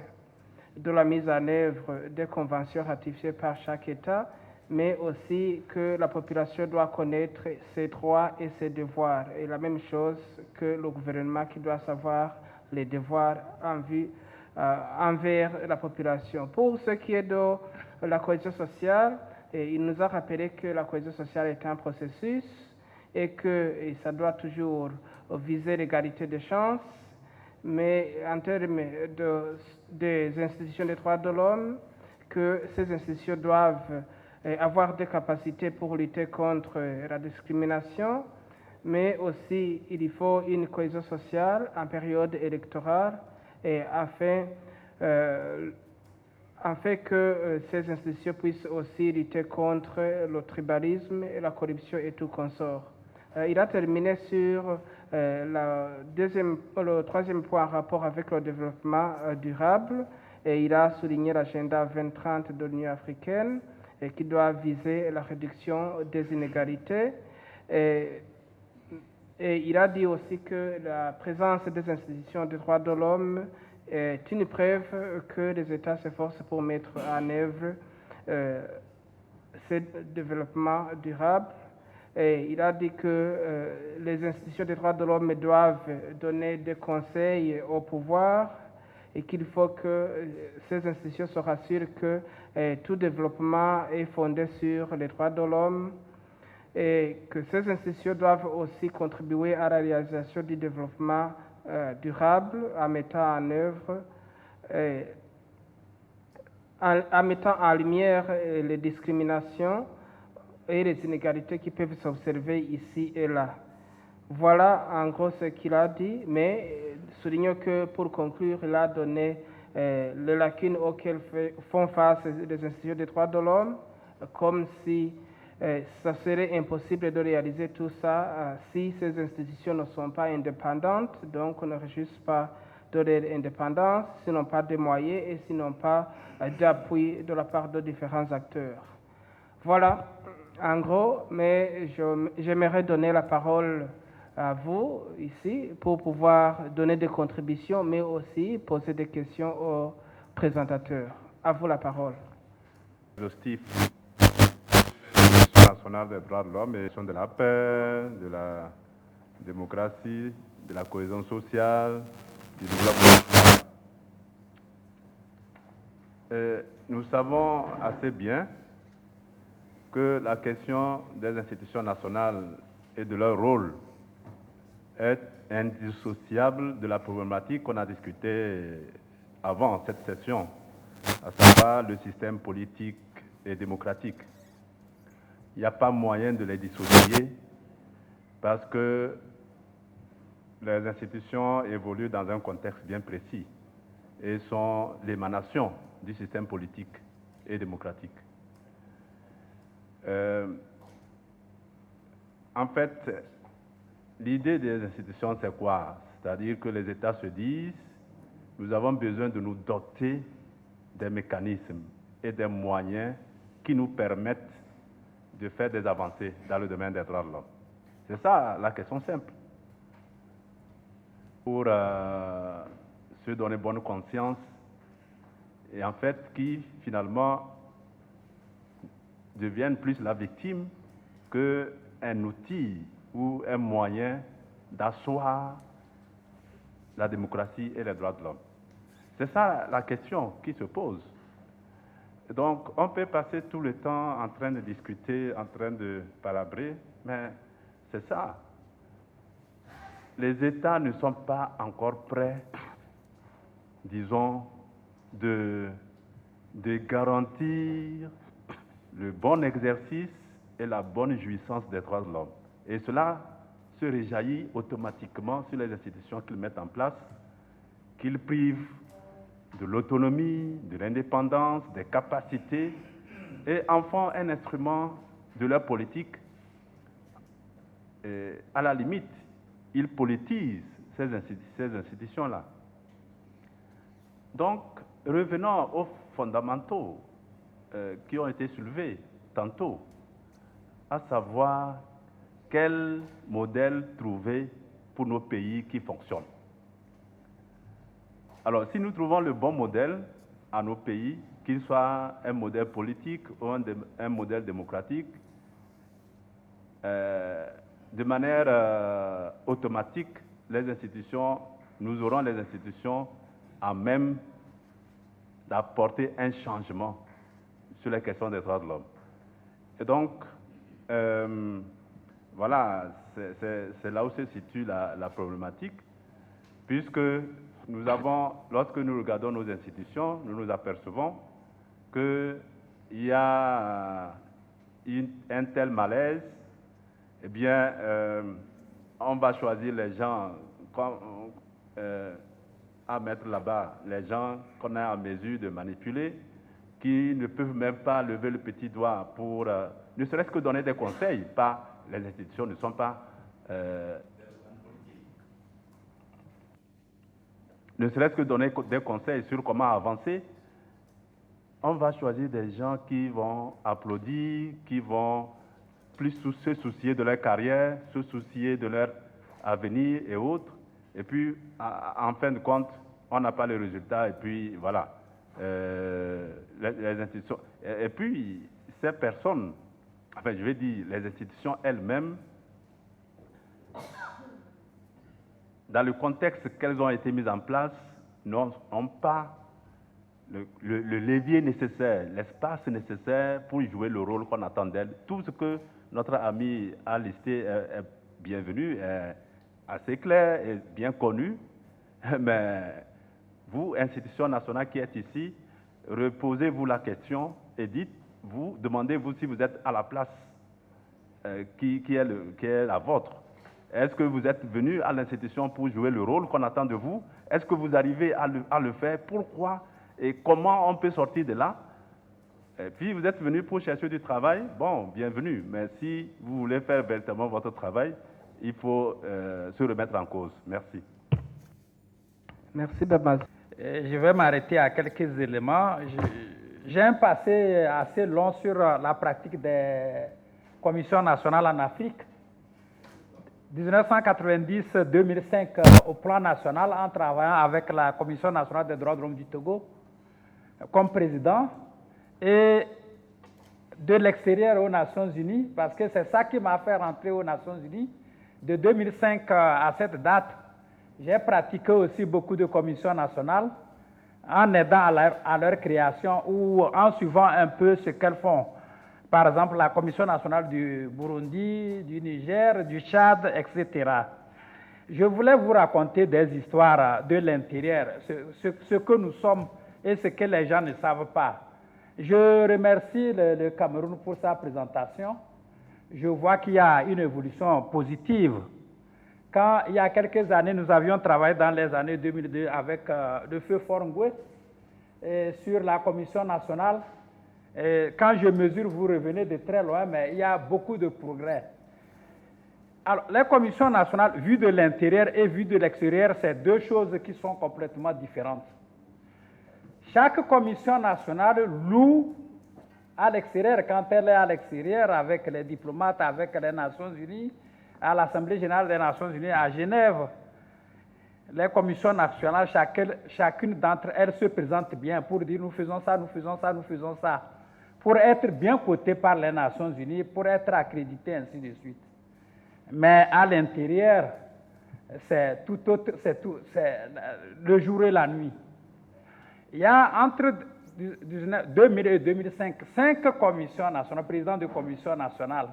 de la mise en œuvre des conventions ratifiées par chaque État, mais aussi que la population doit connaître ses droits et ses devoirs. Et la même chose que le gouvernement qui doit savoir les devoirs envers la population. Pour ce qui est de la cohésion sociale, il nous a rappelé que la cohésion sociale est un processus et que ça doit toujours viser l'égalité des chances, mais en termes des institutions des droits de l'homme, que ces institutions doivent avoir des capacités pour lutter contre la discrimination, mais aussi il faut une cohésion sociale en période électorale et afin que ces institutions puissent aussi lutter contre le tribalisme et la corruption et tout consort. Il a terminé sur le troisième point en rapport avec le développement durable et il a souligné l'agenda 2030 de l'Union africaine et qui doit viser la réduction des inégalités. Et il a dit aussi que la présence des institutions des droits de l'homme est une preuve que les États s'efforcent pour mettre en œuvre ce développement durable. Et il a dit que les institutions des droits de l'homme doivent donner des conseils au pouvoir et qu'il faut que ces institutions se rassurent que tout développement est fondé sur les droits de l'homme et que ces institutions doivent aussi contribuer à la réalisation du développement durable en mettant en œuvre, en mettant en lumière les discriminations et les inégalités qui peuvent s'observer ici et là. Voilà en gros ce qu'il a dit, mais soulignons que pour conclure, il a donné les lacunes auxquelles font face les institutions des droits de l'homme, comme si ça serait impossible de réaliser tout ça si ces institutions ne sont pas indépendantes, donc on ne réjouit pas de leur indépendance, s'ils n'ont pas de moyens et s'ils n'ont pas d'appui de la part de différents acteurs. Voilà, en gros, mais j'aimerais donner la parole à vous ici pour pouvoir donner des contributions, mais aussi poser des questions aux présentateurs. À vous la parole. Exhaustif national des droits de l'homme et de la paix, de la démocratie, de la cohésion sociale, du développement. Nous savons assez bien que la question des institutions nationales et de leur rôle est indissociable de la problématique qu'on a discutée avant cette session, à savoir le système politique et démocratique. Il n'y a pas moyen de les dissocier parce que les institutions évoluent dans un contexte bien précis et sont l'émanation du système politique et démocratique. En fait, l'idée des institutions, c'est quoi? C'est-à-dire que les États se disent, nous avons besoin de nous doter des mécanismes et des moyens qui nous permettent de faire des avancées dans le domaine des droits de l'homme. C'est ça la question simple. Pour se donner bonne conscience et en fait qui finalement deviennent plus la victime qu'un outil ou un moyen d'asseoir la démocratie et les droits de l'homme. C'est ça la question qui se pose. Donc, on peut passer tout le temps en train de discuter, en train de palabrer, mais c'est ça. Les États ne sont pas encore prêts, disons, de garantir le bon exercice et la bonne jouissance des droits de l'homme. Et cela se réjaillit automatiquement sur les institutions qu'ils mettent en place, qu'ils privent de l'autonomie, de l'indépendance, des capacités, et en font un instrument de leur politique. Et à la limite, ils politisent ces institutions-là. Donc, revenons aux fondamentaux qui ont été soulevés tantôt, à savoir quel modèle trouver pour nos pays qui fonctionne. Alors, si nous trouvons le bon modèle à nos pays, qu'il soit un modèle politique ou un modèle démocratique, de manière automatique, nous aurons les institutions à même d'apporter un changement sur les questions des droits de l'homme. Et donc, voilà, c'est là où se situe la problématique, puisque lorsque nous regardons nos institutions, nous nous apercevons qu'il y a un tel malaise. Eh bien, on va choisir les gens à mettre là-bas, les gens qu'on est en mesure de manipuler, qui ne peuvent même pas lever le petit doigt pour, ne serait-ce que donner des conseils, les institutions ne sont pas ne serait-ce que donner des conseils sur comment avancer. On va choisir des gens qui vont applaudir, qui vont plus se soucier de leur carrière, se soucier de leur avenir et autres. Et puis, en fin de compte, on n'a pas les résultats. Et puis, voilà, les institutions. Et puis, ces personnes, enfin, je vais dire, les institutions elles-mêmes, dans le contexte qu'elles ont été mises en place, n'ont pas le levier nécessaire, l'espace nécessaire pour jouer le rôle qu'on attend d'elles. Tout ce que notre ami a listé est bienvenu, est assez clair et bien connu, mais vous, institution nationale qui êtes ici, reposez-vous la question et dites-vous, demandez-vous si vous êtes à la place qui est la vôtre. Est-ce que vous êtes venu à l'institution pour jouer le rôle qu'on attend de vous? Est-ce que vous arrivez à le faire? Pourquoi? Et comment on peut sortir de là? Et puis vous êtes venu pour chercher du travail? Bon, bienvenue. Mais si vous voulez faire véritablement votre travail, il faut se remettre en cause. Merci. Merci, Babaz. Je vais m'arrêter à quelques éléments. J'ai un passé assez long sur la pratique des commissions nationales en Afrique. 1990-2005 au plan national en travaillant avec la Commission nationale des droits de l'homme du Togo comme président et de l'extérieur aux Nations Unies, parce que c'est ça qui m'a fait rentrer aux Nations Unies. De 2005 à cette date, j'ai pratiqué aussi beaucoup de commissions nationales en aidant à leur création ou en suivant un peu ce qu'elles font. Par exemple, la Commission nationale du Burundi, du Niger, du Tchad, etc. Je voulais vous raconter des histoires de l'intérieur, ce que nous sommes et ce que les gens ne savent pas. Je remercie le Cameroun pour sa présentation. Je vois qu'il y a une évolution positive. Quand, il y a quelques années, nous avions travaillé dans les années 2002 avec le feu Forngwe sur la Commission nationale. Et quand je mesure, vous revenez de très loin, mais il y a beaucoup de progrès. Alors, les commissions nationales, vues de l'intérieur et vues de l'extérieur, c'est deux choses qui sont complètement différentes. Chaque commission nationale loue à l'extérieur, quand elle est à l'extérieur, avec les diplomates, avec les Nations Unies, à l'Assemblée générale des Nations Unies à Genève, les commissions nationales, chacune d'entre elles se présente bien pour dire nous faisons ça, nous faisons ça, nous faisons ça, pour être bien cotées par les Nations Unies, pour être accréditées, ainsi de suite. Mais à l'intérieur, c'est tout autre, c'est le jour et la nuit. Il y a entre 2000 et 2005, 5 commissions nationales, présidents de commissions nationales,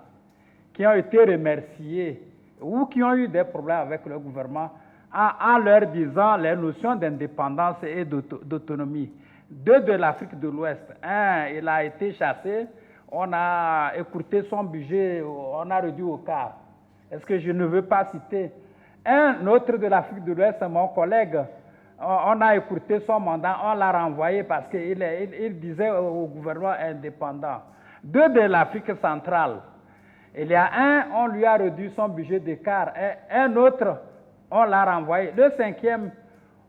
qui ont été remerciés ou qui ont eu des problèmes avec le gouvernement en leur disant les notions d'indépendance et d'autonomie. 2 de l'Afrique de l'Ouest. Un, il a été chassé, on a écourté son budget, on a réduit au quart. Est-ce que je ne veux pas citer? Un autre de l'Afrique de l'Ouest, mon collègue, on a écourté son mandat, on l'a renvoyé parce qu'il disait au gouvernement indépendant. 2 de l'Afrique centrale. Il y a un, on lui a réduit son budget de quart. Un autre, on l'a renvoyé. Le 5e,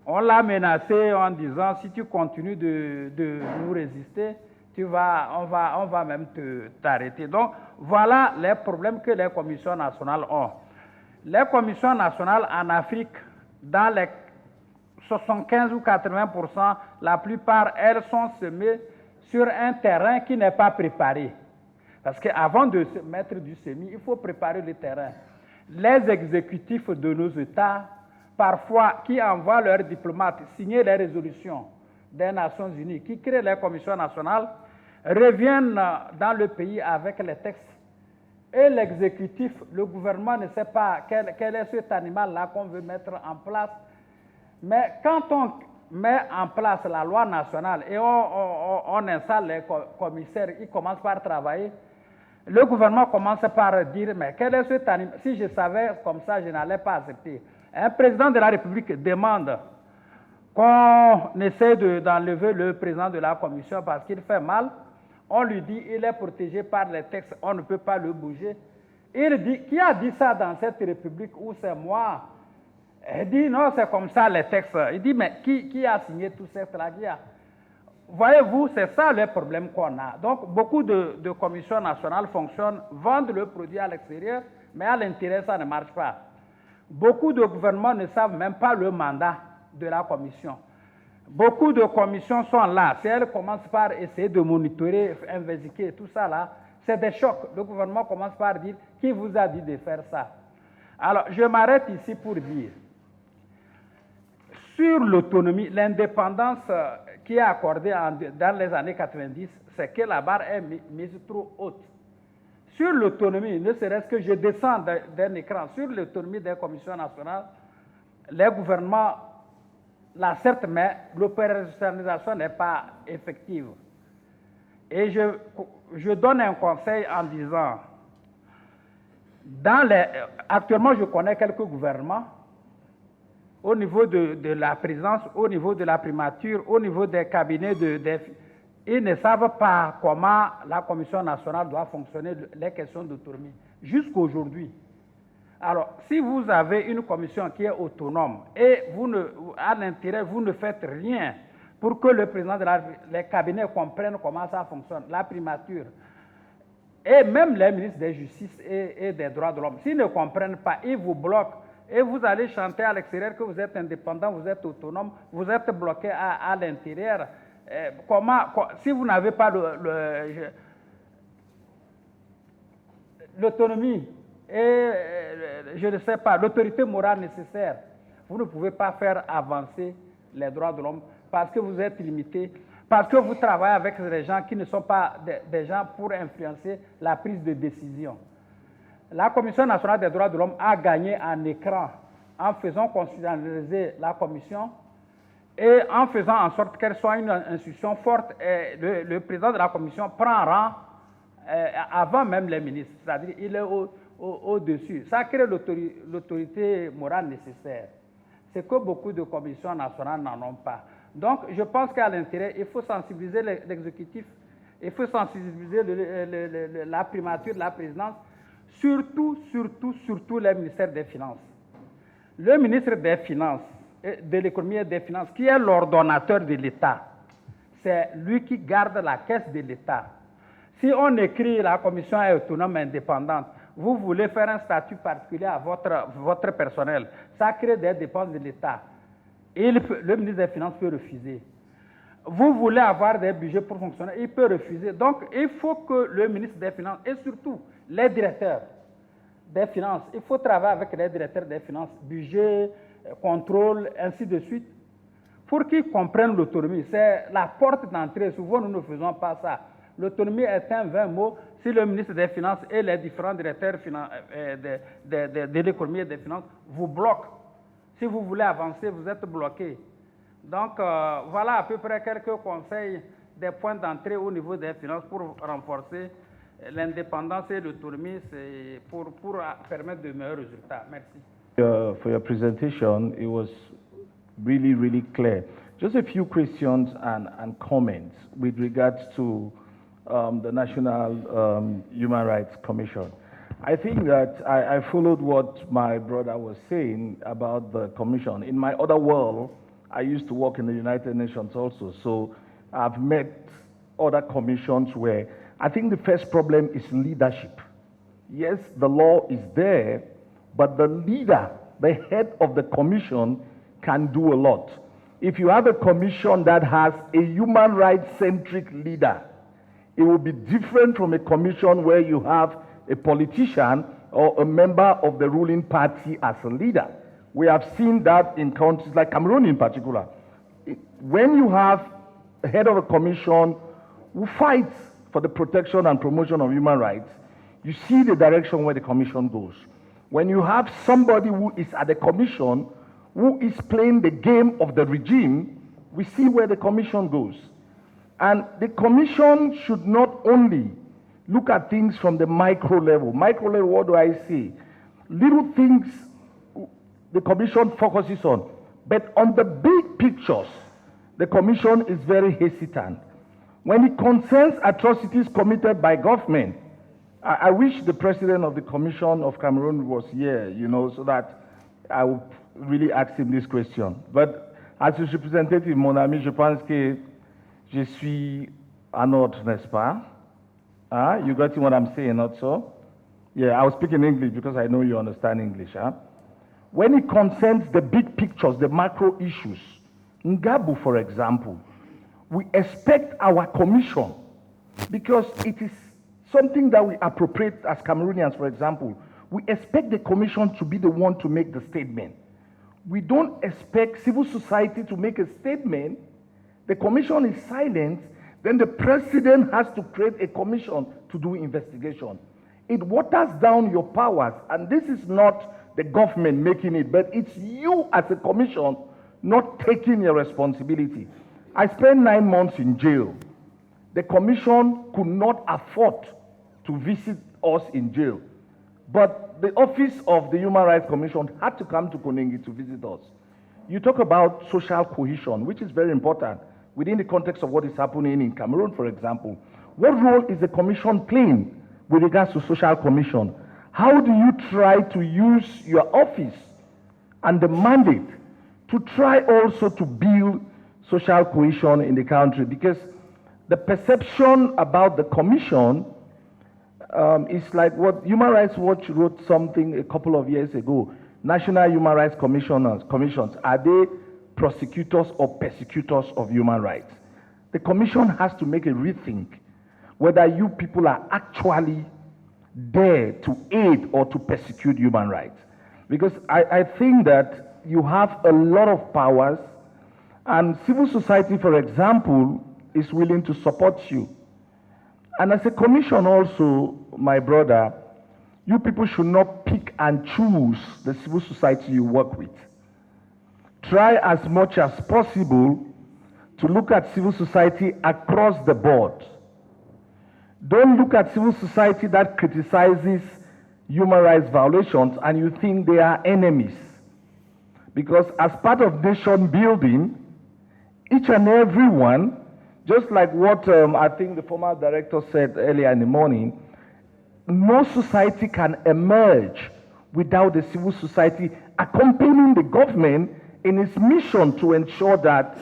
on l'a menacé en disant si tu continues de nous résister, on va même t'arrêter. Donc, voilà les problèmes que les commissions nationales ont. Les commissions nationales en Afrique, dans les 75 ou 80%, la plupart, elles sont semées sur un terrain qui n'est pas préparé. Parce qu'avant de se mettre du semis, il faut préparer le terrain. Les exécutifs de nos États, parfois, qui envoient leurs diplomates signer les résolutions des Nations Unies, qui créent les commissions nationales, reviennent dans le pays avec les textes. Et l'exécutif, le gouvernement ne sait pas quel est cet animal-là qu'on veut mettre en place. Mais quand on met en place la loi nationale et on installe les commissaires, ils commencent par travailler, le gouvernement commence par dire, mais quel est cet animal? Si je savais comme ça, je n'allais pas accepter. Un président de la République demande qu'on essaie d'enlever le président de la commission parce qu'il fait mal. On lui dit il est protégé par les textes, on ne peut pas le bouger. Il dit, qui a dit ça dans cette République où c'est moi? Il dit non, c'est comme ça les textes. Il dit mais qui a signé tout ça là? Voyez-vous, c'est ça le problème qu'on a. Donc beaucoup de commissions nationales fonctionnent, vendent le produit à l'extérieur, mais à l'intérieur ça ne marche pas. Beaucoup de gouvernements ne savent même pas le mandat de la commission. Beaucoup de commissions sont là. Si elles commencent par essayer de monitorer, investiguer, tout ça là, c'est des chocs. Le gouvernement commence par dire qui vous a dit de faire ça. Alors, je m'arrête ici pour dire, sur l'autonomie, l'indépendance qui est accordée dans les années 90, c'est que la barre est mise trop haute. Sur l'autonomie, ne serait-ce que je descends d'un écran, sur l'autonomie des commissions nationales, les gouvernements l'acceptent, mais l'opérationnalisation n'est pas effective. Et je donne un conseil en disant, actuellement je connais quelques gouvernements, au niveau de la présidence, au niveau de la primature, au niveau des cabinets, ils ne savent pas comment la Commission nationale doit fonctionner, les questions d'autonomie, jusqu'aujourd'hui. Alors, si vous avez une commission qui est autonome et à l'intérieur, vous ne faites rien pour que le président de les cabinets comprennent comment ça fonctionne, la primature, et même les ministres de la Justice et des droits de l'homme, s'ils ne comprennent pas, ils vous bloquent. Et vous allez chanter à l'extérieur que vous êtes indépendant, vous êtes autonome, vous êtes bloqué à l'intérieur. Si vous n'avez pas l'autonomie et, je ne sais pas, l'autorité morale nécessaire, vous ne pouvez pas faire avancer les droits de l'homme parce que vous êtes limité, parce que vous travaillez avec des gens qui ne sont pas des gens pour influencer la prise de décision. La Commission nationale des droits de l'homme a gagné en écran en faisant constitutionnaliser la Commission et en faisant en sorte qu'elle soit une institution forte. Et le président de la Commission prend rang avant même les ministres, c'est-à-dire il est au-dessus. Ça crée l'autorité morale nécessaire. C'est que beaucoup de commissions nationales n'en ont pas. Donc je pense qu'à l'intérieur, il faut sensibiliser l'exécutif, il faut sensibiliser la primature, la présidence, surtout les ministères des Finances. Le ministre des Finances, de l'économie et des Finances, qui est l'ordonnateur de l'État, c'est lui qui garde la caisse de l'État. Si on écrit la commission est autonome et indépendante, vous voulez faire un statut particulier à votre personnel, ça crée des dépenses de l'État. Et le ministre des Finances peut refuser. Vous voulez avoir des budgets pour fonctionner, il peut refuser. Donc, il faut que le ministre des Finances et surtout les directeurs des Finances, il faut travailler avec les directeurs des Finances, budget, contrôle, ainsi de suite, pour qu'ils comprennent l'autonomie. C'est la porte d'entrée. Souvent, nous ne faisons pas ça. L'autonomie est un vain mot si le ministre des Finances et les différents directeurs de l'économie et des finances vous bloquent. Si vous voulez avancer, vous êtes bloqué. Donc, voilà à peu près quelques conseils des points d'entrée au niveau des finances pour renforcer l'indépendance et l'autonomie pour permettre de meilleurs résultats. Merci. For your presentation, it was really, really clear. Just a few questions and comments with regards to the National Human Rights Commission. I think that I followed what my brother was saying about the commission. In my other world, I used to work in the United Nations also, so I've met other commissions where I think the first problem is leadership. Yes, the law is there, but the leader, the head of the commission, can do a lot. If you have a commission that has a human rights-centric leader, it will be different from a commission where you have a politician or a member of the ruling party as a leader. We have seen that in countries like Cameroon in particular. When you have a head of a commission who fights for the protection and promotion of human rights, you see the direction where the commission goes. When you have somebody who is at the commission who is playing the game of the regime, we see where the commission goes. And the commission should not only look at things from the micro level. Micro level, what do I say? Little things the commission focuses on. But on the big pictures, the commission is very hesitant. When it concerns atrocities committed by government, I wish the president of the commission of Cameroon was here, you know, so that I would really ask him this question. But as his representative, mon ami, je pense que je suis en ordre, n'est-ce pas? You got what I'm saying, not so? Yeah, I will speak in English because I know you understand English. When it concerns the big pictures, the macro issues, Ngabu, for example, we expect our commission, because it is something that we appropriate as Cameroonians, for example, we expect the commission to be the one to make the statement. We don't expect civil society to make a statement. The commission is silent, then the president has to create a commission to do investigation. It waters down your powers, and this is not the government making it, but it's you as a commission not taking your responsibility. I spent 9 months in jail. The commission could not afford to visit us in jail, but the office of the Human Rights Commission had to come to Konengi to visit us. You talk about social cohesion, which is very important within the context of what is happening in Cameroon, for example. What role is the commission playing with regards to social cohesion? How do you try to use your office and the mandate to try also to build social cohesion in the country? Because the perception about the commission is like what Human Rights Watch wrote something a couple of years ago. National Human Rights Commissions, are they prosecutors or persecutors of human rights? The commission has to make a rethink whether you people are actually there to aid or to persecute human rights. Because I think that you have a lot of powers, and civil society, for example, is willing to support you. And as a commission also, my brother, you people should not pick and choose the civil society you work with. Try as much as possible to look at civil society across the board. Don't look at civil society that criticizes human rights violations and you think they are enemies. Because as part of nation building, each and every one, just like what I think the former director said earlier in the morning, no society can emerge without the civil society accompanying the government in its mission to ensure that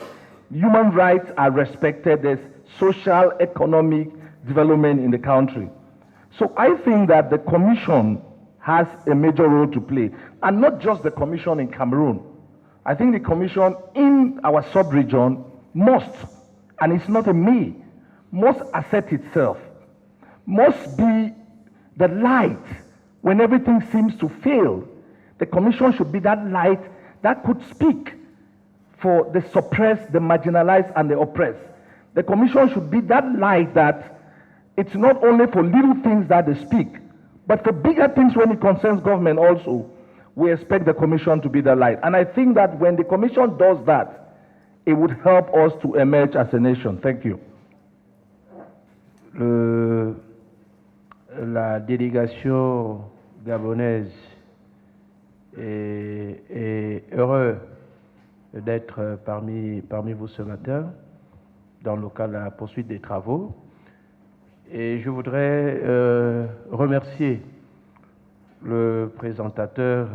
human rights are respected, there's social, economic development in the country. So I think that the Commission has a major role to play, and not just the Commission in Cameroon. I think the Commission in our sub-region must, and it's not a me, must assert itself, must be the light when everything seems to fail. The Commission should be that light that could speak for the suppressed, the marginalized, and the oppressed. The Commission should be that light that it's not only for little things that they speak, but for bigger things when it concerns government also. We expect the Commission to be the light. And I think that when the Commission does that, it would help us to emerge as a nation. Thank you. La délégation gabonaise est heureuse d'être parmi vous ce matin dans le cadre de la poursuite des travaux. Et je voudrais remercier le présentateur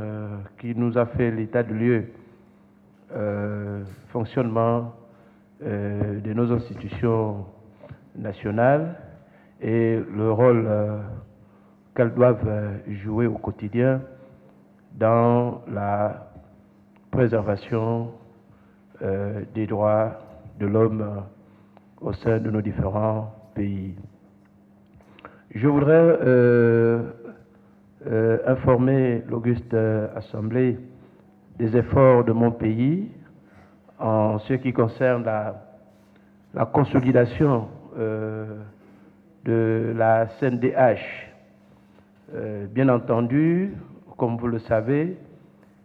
qui nous a fait l'état de lieu, fonctionnement de nos institutions nationales et le rôle qu'elles doivent jouer au quotidien dans la préservation des droits de l'homme au sein de nos différents pays. Je voudrais informer l'auguste Assemblée des efforts de mon pays en ce qui concerne la consolidation de la CNDH. Bien entendu, comme vous le savez,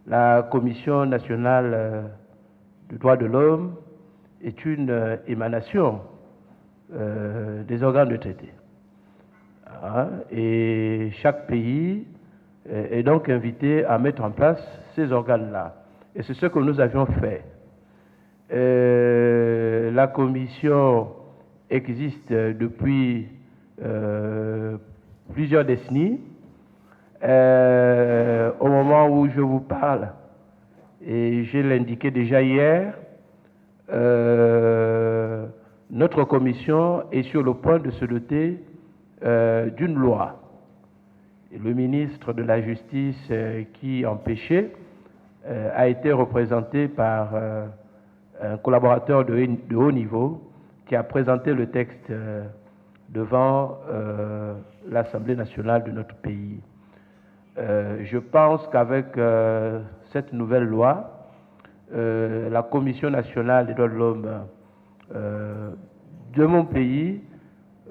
la Commission nationale des droits de l'homme est une émanation des organes de traité. Et chaque pays est donc invité à mettre en place ces organes-là. Et c'est ce que nous avions fait. La Commission existe depuis plusieurs décennies. Au moment où je vous parle, et je l'indiquais déjà hier, notre commission est sur le point de se doter d'une loi. Et le ministre de la Justice qui empêchait a été représenté par un collaborateur de haut niveau qui a présenté le texte devant l'Assemblée nationale de notre pays. Je pense qu'avec cette nouvelle loi, la Commission nationale des droits de l'homme de mon pays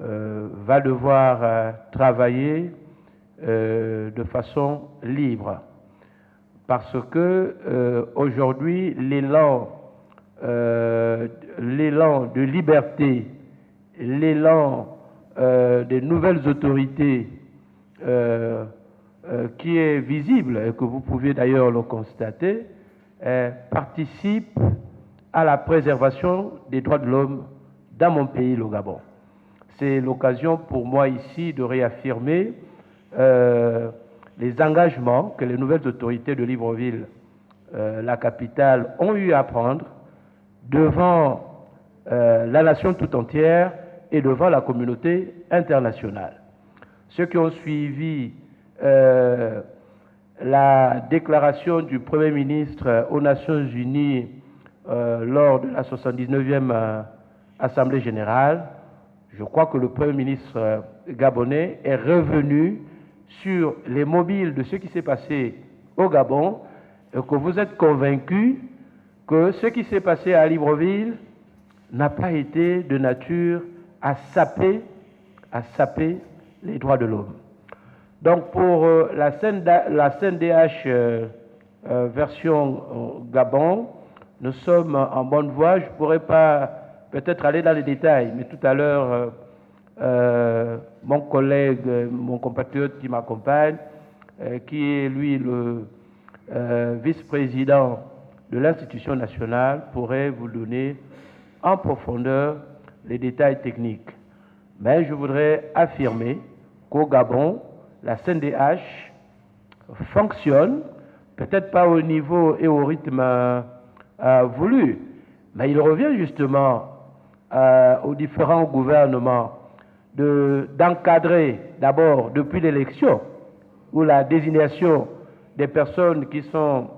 va devoir travailler de façon libre. Parce que aujourd'hui, l'élan de liberté, l'élan des nouvelles autorités qui est visible, et que vous pouvez d'ailleurs le constater, participe à la préservation des droits de l'homme dans mon pays, le Gabon. C'est l'occasion pour moi ici de réaffirmer les engagements que les nouvelles autorités de Libreville, la capitale, ont eu à prendre devant la nation tout entière et devant la communauté internationale. Ceux qui ont suivi la déclaration du Premier ministre aux Nations Unies lors de la 79e Assemblée générale, je crois que le Premier ministre gabonais est revenu sur les mobiles de ce qui s'est passé au Gabon et que vous êtes convaincus que ce qui s'est passé à Libreville n'a pas été de nature à saper les droits de l'homme. Donc pour la CNDH version Gabon, nous sommes en bonne voie. Je ne pourrais pas peut-être aller dans les détails, mais tout à l'heure, mon collègue, mon compatriote qui m'accompagne, qui est lui le vice-président de l'institution nationale, pourrait vous donner en profondeur les détails techniques. Mais je voudrais affirmer qu'au Gabon, la CNDH fonctionne, peut-être pas au niveau et au rythme voulu, Mais il revient justement aux différents gouvernements d'encadrer d'abord depuis l'élection ou la désignation des personnes qui sont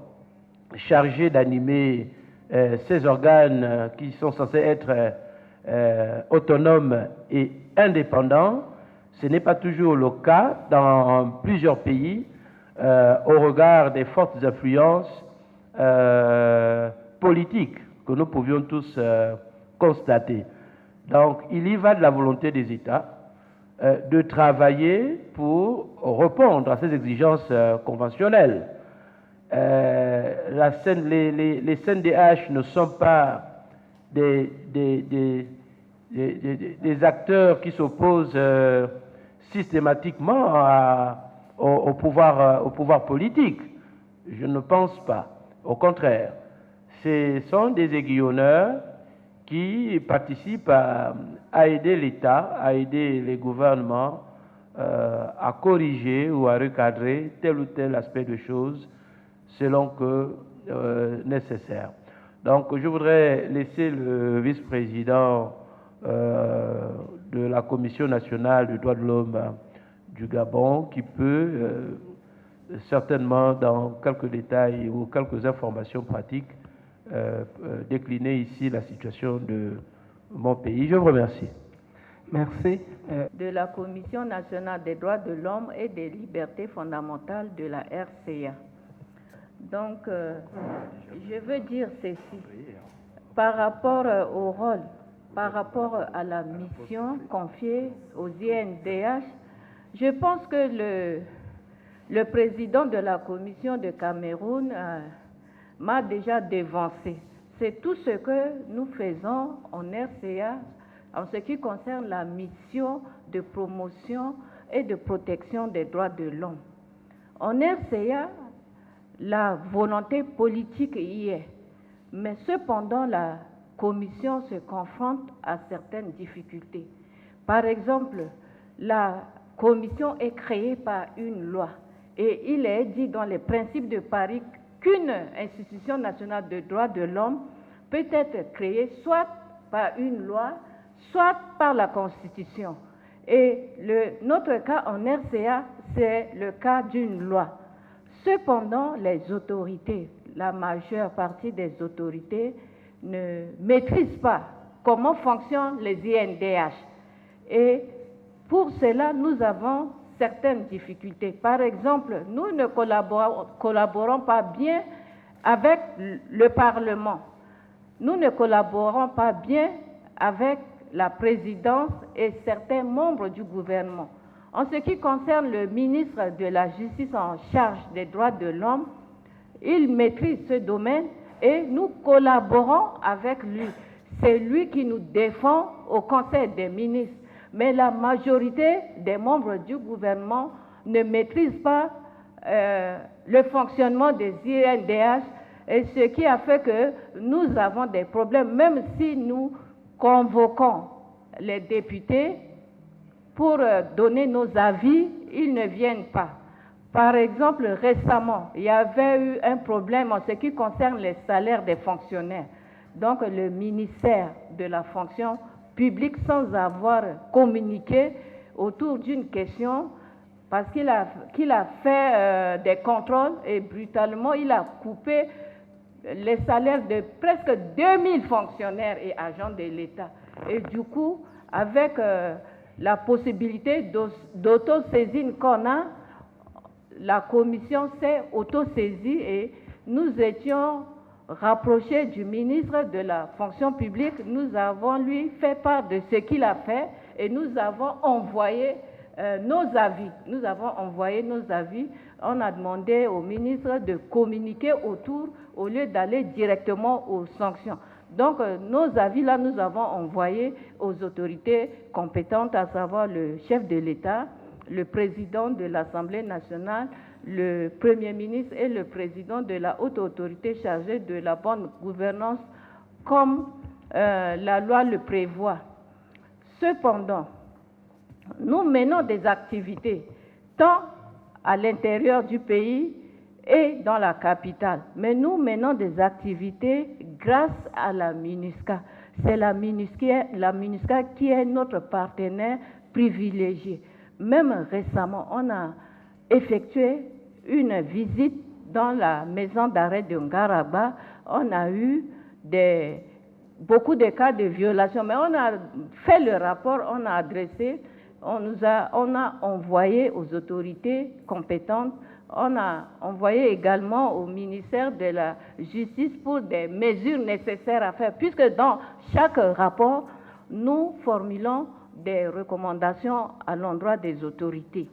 chargées d'animer ces organes qui sont censés être autonomes et indépendants. Ce n'est pas toujours le cas dans plusieurs pays au regard des fortes influences politiques que nous pouvions tous constater. Donc, il y va de la volonté des États de travailler pour répondre à ces exigences conventionnelles. Les CNDH ne sont pas des acteurs qui s'opposent systématiquement au pouvoir politique. Je ne pense pas. Au contraire, ce sont des aiguillonneurs qui participent à aider l'État, à aider les gouvernements à corriger ou à recadrer tel ou tel aspect de choses selon que nécessaire. Donc, je voudrais laisser le vice-président de la Commission nationale des droits de l'homme du Gabon qui peut certainement, dans quelques détails ou quelques informations pratiques, décliner ici la situation de mon pays. Je vous remercie. Merci. De la Commission nationale des droits de l'homme et des libertés fondamentales de la RCA. Donc, je veux dire ceci. Par rapport au rôle, par rapport à la mission confiée aux INDH, je pense que le président de la Commission de Cameroun m'a déjà dévancé. C'est tout ce que nous faisons en RCA en ce qui concerne la mission de promotion et de protection des droits de l'homme. En RCA, la volonté politique y est, mais cependant la Commission se confronte à certaines difficultés. Par exemple, la Commission est créée par une loi et il est dit dans les principes de Paris qu'une institution nationale de droits de l'homme peut être créée soit par une loi, soit par la Constitution. Et notre cas en RCA, c'est le cas d'une loi. Cependant, les autorités, la majeure partie des autorités, ne maîtrisent pas comment fonctionnent les INDH. Et pour cela, nous avons certaines difficultés. Par exemple, nous ne collaborons pas bien avec le Parlement. Nous ne collaborons pas bien avec la présidence et certains membres du gouvernement. En ce qui concerne le ministre de la Justice en charge des droits de l'homme, il maîtrise ce domaine et nous collaborons avec lui. C'est lui qui nous défend au Conseil des ministres. Mais la majorité des membres du gouvernement ne maîtrisent pas le fonctionnement des INDH, et ce qui a fait que nous avons des problèmes, même si nous convoquons les députés pour donner nos avis, ils ne viennent pas. Par exemple, récemment, il y avait eu un problème en ce qui concerne les salaires des fonctionnaires. Donc, le ministère de la fonction publique, sans avoir communiqué autour d'une question, parce qu'il a fait des contrôles et brutalement, il a coupé les salaires de presque 2000 fonctionnaires et agents de l'État. Et du coup, avec la possibilité d'autosaisine qu'on a, la commission s'est autosaisie et nous étions rapprochés du ministre de la fonction publique. Nous avons lui fait part de ce qu'il a fait et nous avons envoyé nos avis. Nous avons envoyé nos avis. On a demandé au ministre de communiquer autour au lieu d'aller directement aux sanctions. Donc, nos avis-là, nous avons envoyé aux autorités compétentes, à savoir le chef de l'État, le président de l'Assemblée nationale, le Premier ministre et le président de la haute autorité chargée de la bonne gouvernance, comme la loi le prévoit. Cependant, nous menons des activités tant à l'intérieur du pays et dans la capitale. Mais nous menons des activités grâce à la MINUSCA. C'est la MINUSCA qui est notre partenaire privilégié. Même récemment, on a effectué une visite dans la maison d'arrêt de Ngaraba. On a eu beaucoup de cas de violation, mais on a fait le rapport, on a adressé, on a envoyé aux autorités compétentes, on a envoyé également au ministère de la Justice pour des mesures nécessaires à faire, puisque dans chaque rapport, nous formulons des recommandations à l'endroit des autorités.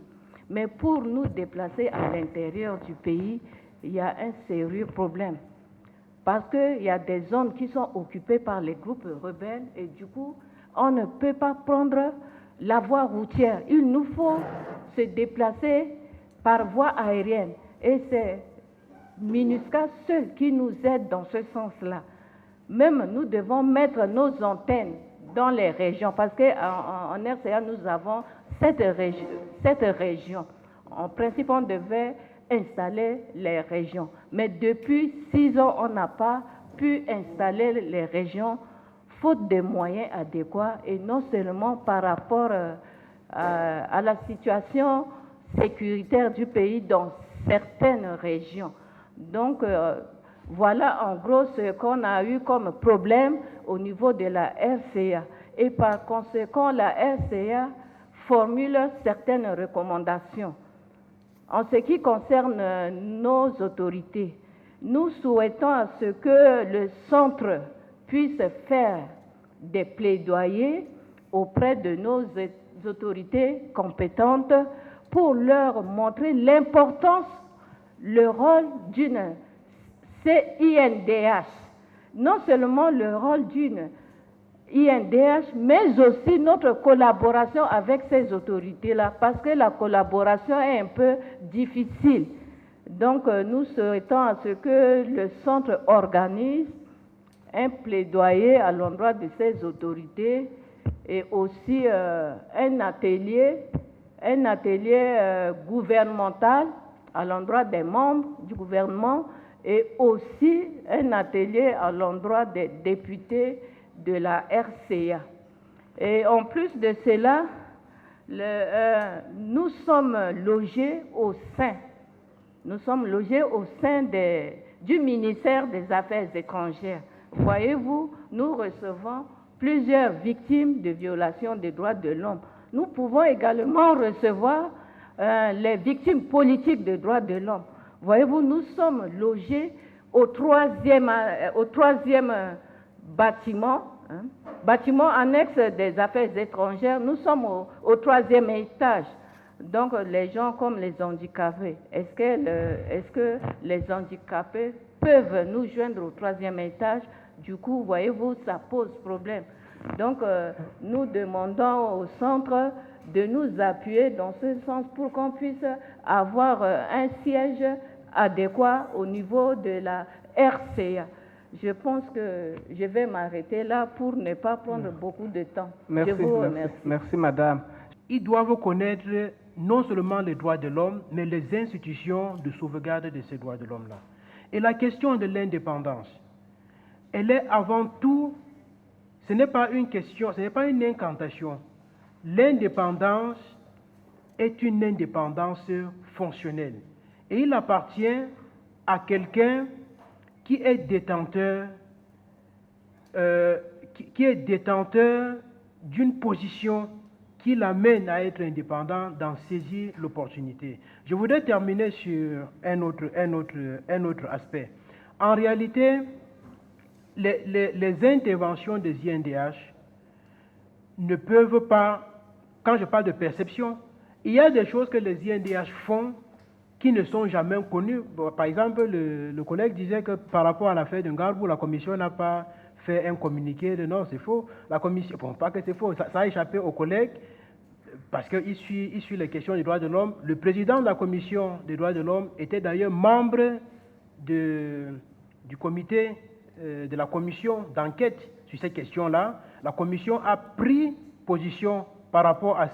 Mais pour nous déplacer à l'intérieur du pays, il y a un sérieux problème. Parce qu'il y a des zones qui sont occupées par les groupes rebelles et du coup, on ne peut pas prendre la voie routière. Il nous faut se déplacer par voie aérienne. Et c'est MINUSCA seul qui nous aide dans ce sens-là. Même nous devons mettre nos antennes dans les régions parce qu'en RCA, nous avons 7 régions. En principe, on devait installer les régions. Mais depuis 6 ans, on n'a pas pu installer les régions faute de moyens adéquats et non seulement par rapport à la situation sécuritaire du pays dans certaines régions. Donc, voilà en gros ce qu'on a eu comme problème au niveau de la RCA. Et par conséquent, la RCA formule certaines recommandations. En ce qui concerne nos autorités, nous souhaitons à ce que le centre puisse faire des plaidoyers auprès de nos autorités compétentes pour leur montrer l'importance, le rôle d'une CINDH. Non seulement le rôle d'une INDH, mais aussi notre collaboration avec ces autorités-là, parce que la collaboration est un peu difficile. Donc, nous souhaitons à ce que le centre organise un plaidoyer à l'endroit de ces autorités et aussi un atelier gouvernemental à l'endroit des membres du gouvernement et aussi un atelier à l'endroit des députés de la RCA. Et en plus de cela, nous sommes logés au sein du ministère des Affaires étrangères. Voyez-vous, nous recevons plusieurs victimes de violations des droits de l'homme. Nous pouvons également recevoir les victimes politiques des droits de l'homme. Voyez-vous, nous sommes logés au troisième bâtiment, bâtiment annexe des affaires étrangères. Nous sommes au 3e étage. Donc, les gens comme les handicapés, est-ce que les handicapés peuvent nous joindre au 3e étage? Du coup, voyez-vous, ça pose problème. Donc, nous demandons au centre de nous appuyer dans ce sens pour qu'on puisse avoir un siège adéquat au niveau de la RCA. Je pense que je vais m'arrêter là pour ne pas prendre beaucoup de temps. Merci, je vous remercie. Merci, madame. Ils doivent connaître non seulement les droits de l'homme, mais les institutions de sauvegarde de ces droits de l'homme-là. Et la question de l'indépendance, elle est avant tout, ce n'est pas une question, ce n'est pas une incantation. L'indépendance est une indépendance fonctionnelle. Et il appartient à quelqu'un qui est détenteur d'une position qui l'amène à être indépendant, d'en saisir l'opportunité. Je voudrais terminer sur un autre aspect. En réalité, les interventions des INDH ne peuvent pas, quand je parle de perception, il y a des choses que les INDH font qui ne sont jamais connues. Par exemple, le collègue disait que par rapport à l'affaire de Ngarbou, la commission n'a pas fait un communiqué de non, c'est faux. La commission, bon, pas que c'est faux, ça a échappé aux collègues parce qu'il suit les questions des droits de l'homme. Le président de la commission des droits de l'homme était d'ailleurs membre du comité de la commission d'enquête sur ces questions-là. La commission a pris position par rapport à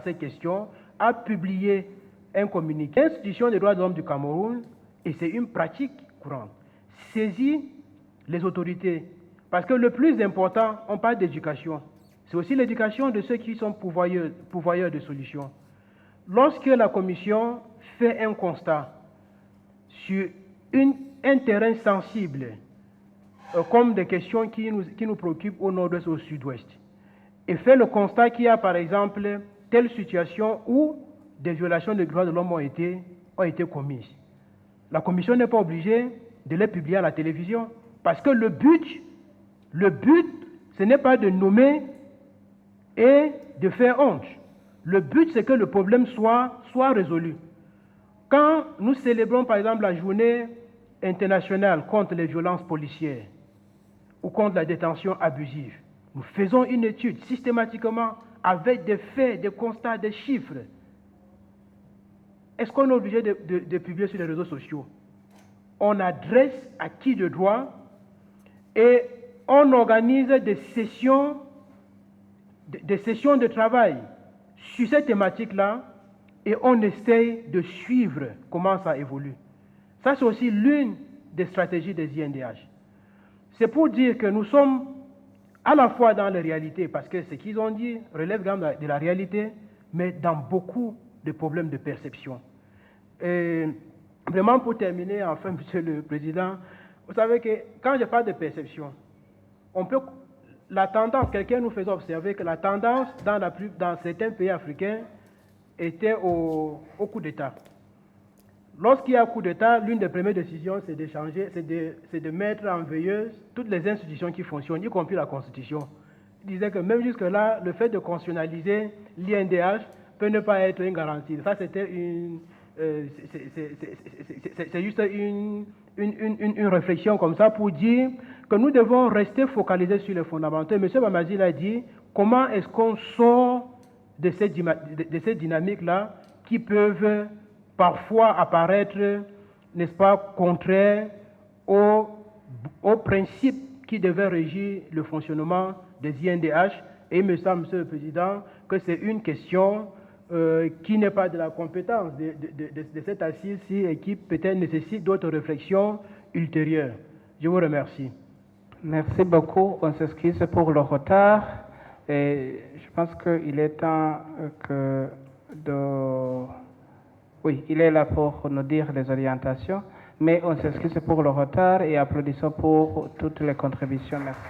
ces questions, a publié un communiqué. L'institution des droits de l'homme du Cameroun Et c'est une pratique courante. Saisir les autorités. Parce que le plus important, on parle d'éducation. C'est aussi l'éducation de ceux qui sont pourvoyeurs de solutions. Lorsque la Commission fait un constat sur un terrain sensible, comme des questions qui nous préoccupent au nord-ouest et au sud-ouest, et fait le constat qu'il y a, par exemple, telle situation où des violations des droits de l'homme ont été commises, la Commission n'est pas obligée de les publier à la télévision. Parce que le but, ce n'est pas de nommer et de faire honte. Le but, c'est que le problème soit résolu. Quand nous célébrons, par exemple, la journée internationale contre les violences policières ou contre la détention abusive, nous faisons une étude systématiquement avec des faits, des constats, des chiffres. Est-ce qu'on est obligé de publier sur les réseaux sociaux? On adresse à qui de droit et on organise des sessions de travail sur cette thématique-là et on essaye de suivre comment ça évolue. Ça, c'est aussi l'une des stratégies des INDH. C'est pour dire que nous sommes à la fois dans la réalité, parce que ce qu'ils ont dit relève de la réalité, mais dans beaucoup de problèmes de perception. Et vraiment, pour terminer, enfin, Monsieur le Président, vous savez que quand je parle de perception, la tendance, quelqu'un nous faisait observer que la tendance dans certains pays africains était au coup d'État. Lorsqu'il y a un coup d'État, l'une des premières décisions, c'est de mettre en veilleuse toutes les institutions qui fonctionnent, y compris la Constitution. Il disait que même jusque-là, le fait de constitutionnaliser l'INDH peut ne pas être une garantie. Ça, c'était c'est juste une réflexion comme ça pour dire que nous devons rester focalisés sur les fondamentaux. M. Bamazile a dit comment est-ce qu'on sort de ces dynamiques-là qui peuvent parfois apparaître, n'est-ce pas, contraires aux principes qui devaient régir le fonctionnement des INDH. Et il me semble, Monsieur le Président, que c'est une question qui n'est pas de la compétence de cette assise-ci et qui peut-être nécessite d'autres réflexions ultérieures. Je vous remercie. Merci beaucoup. On s'excuse pour le retard. Et je pense qu'il est temps Oui, il est là pour nous dire les orientations, mais on s'excuse pour le retard et applaudissons pour toutes les contributions. Merci.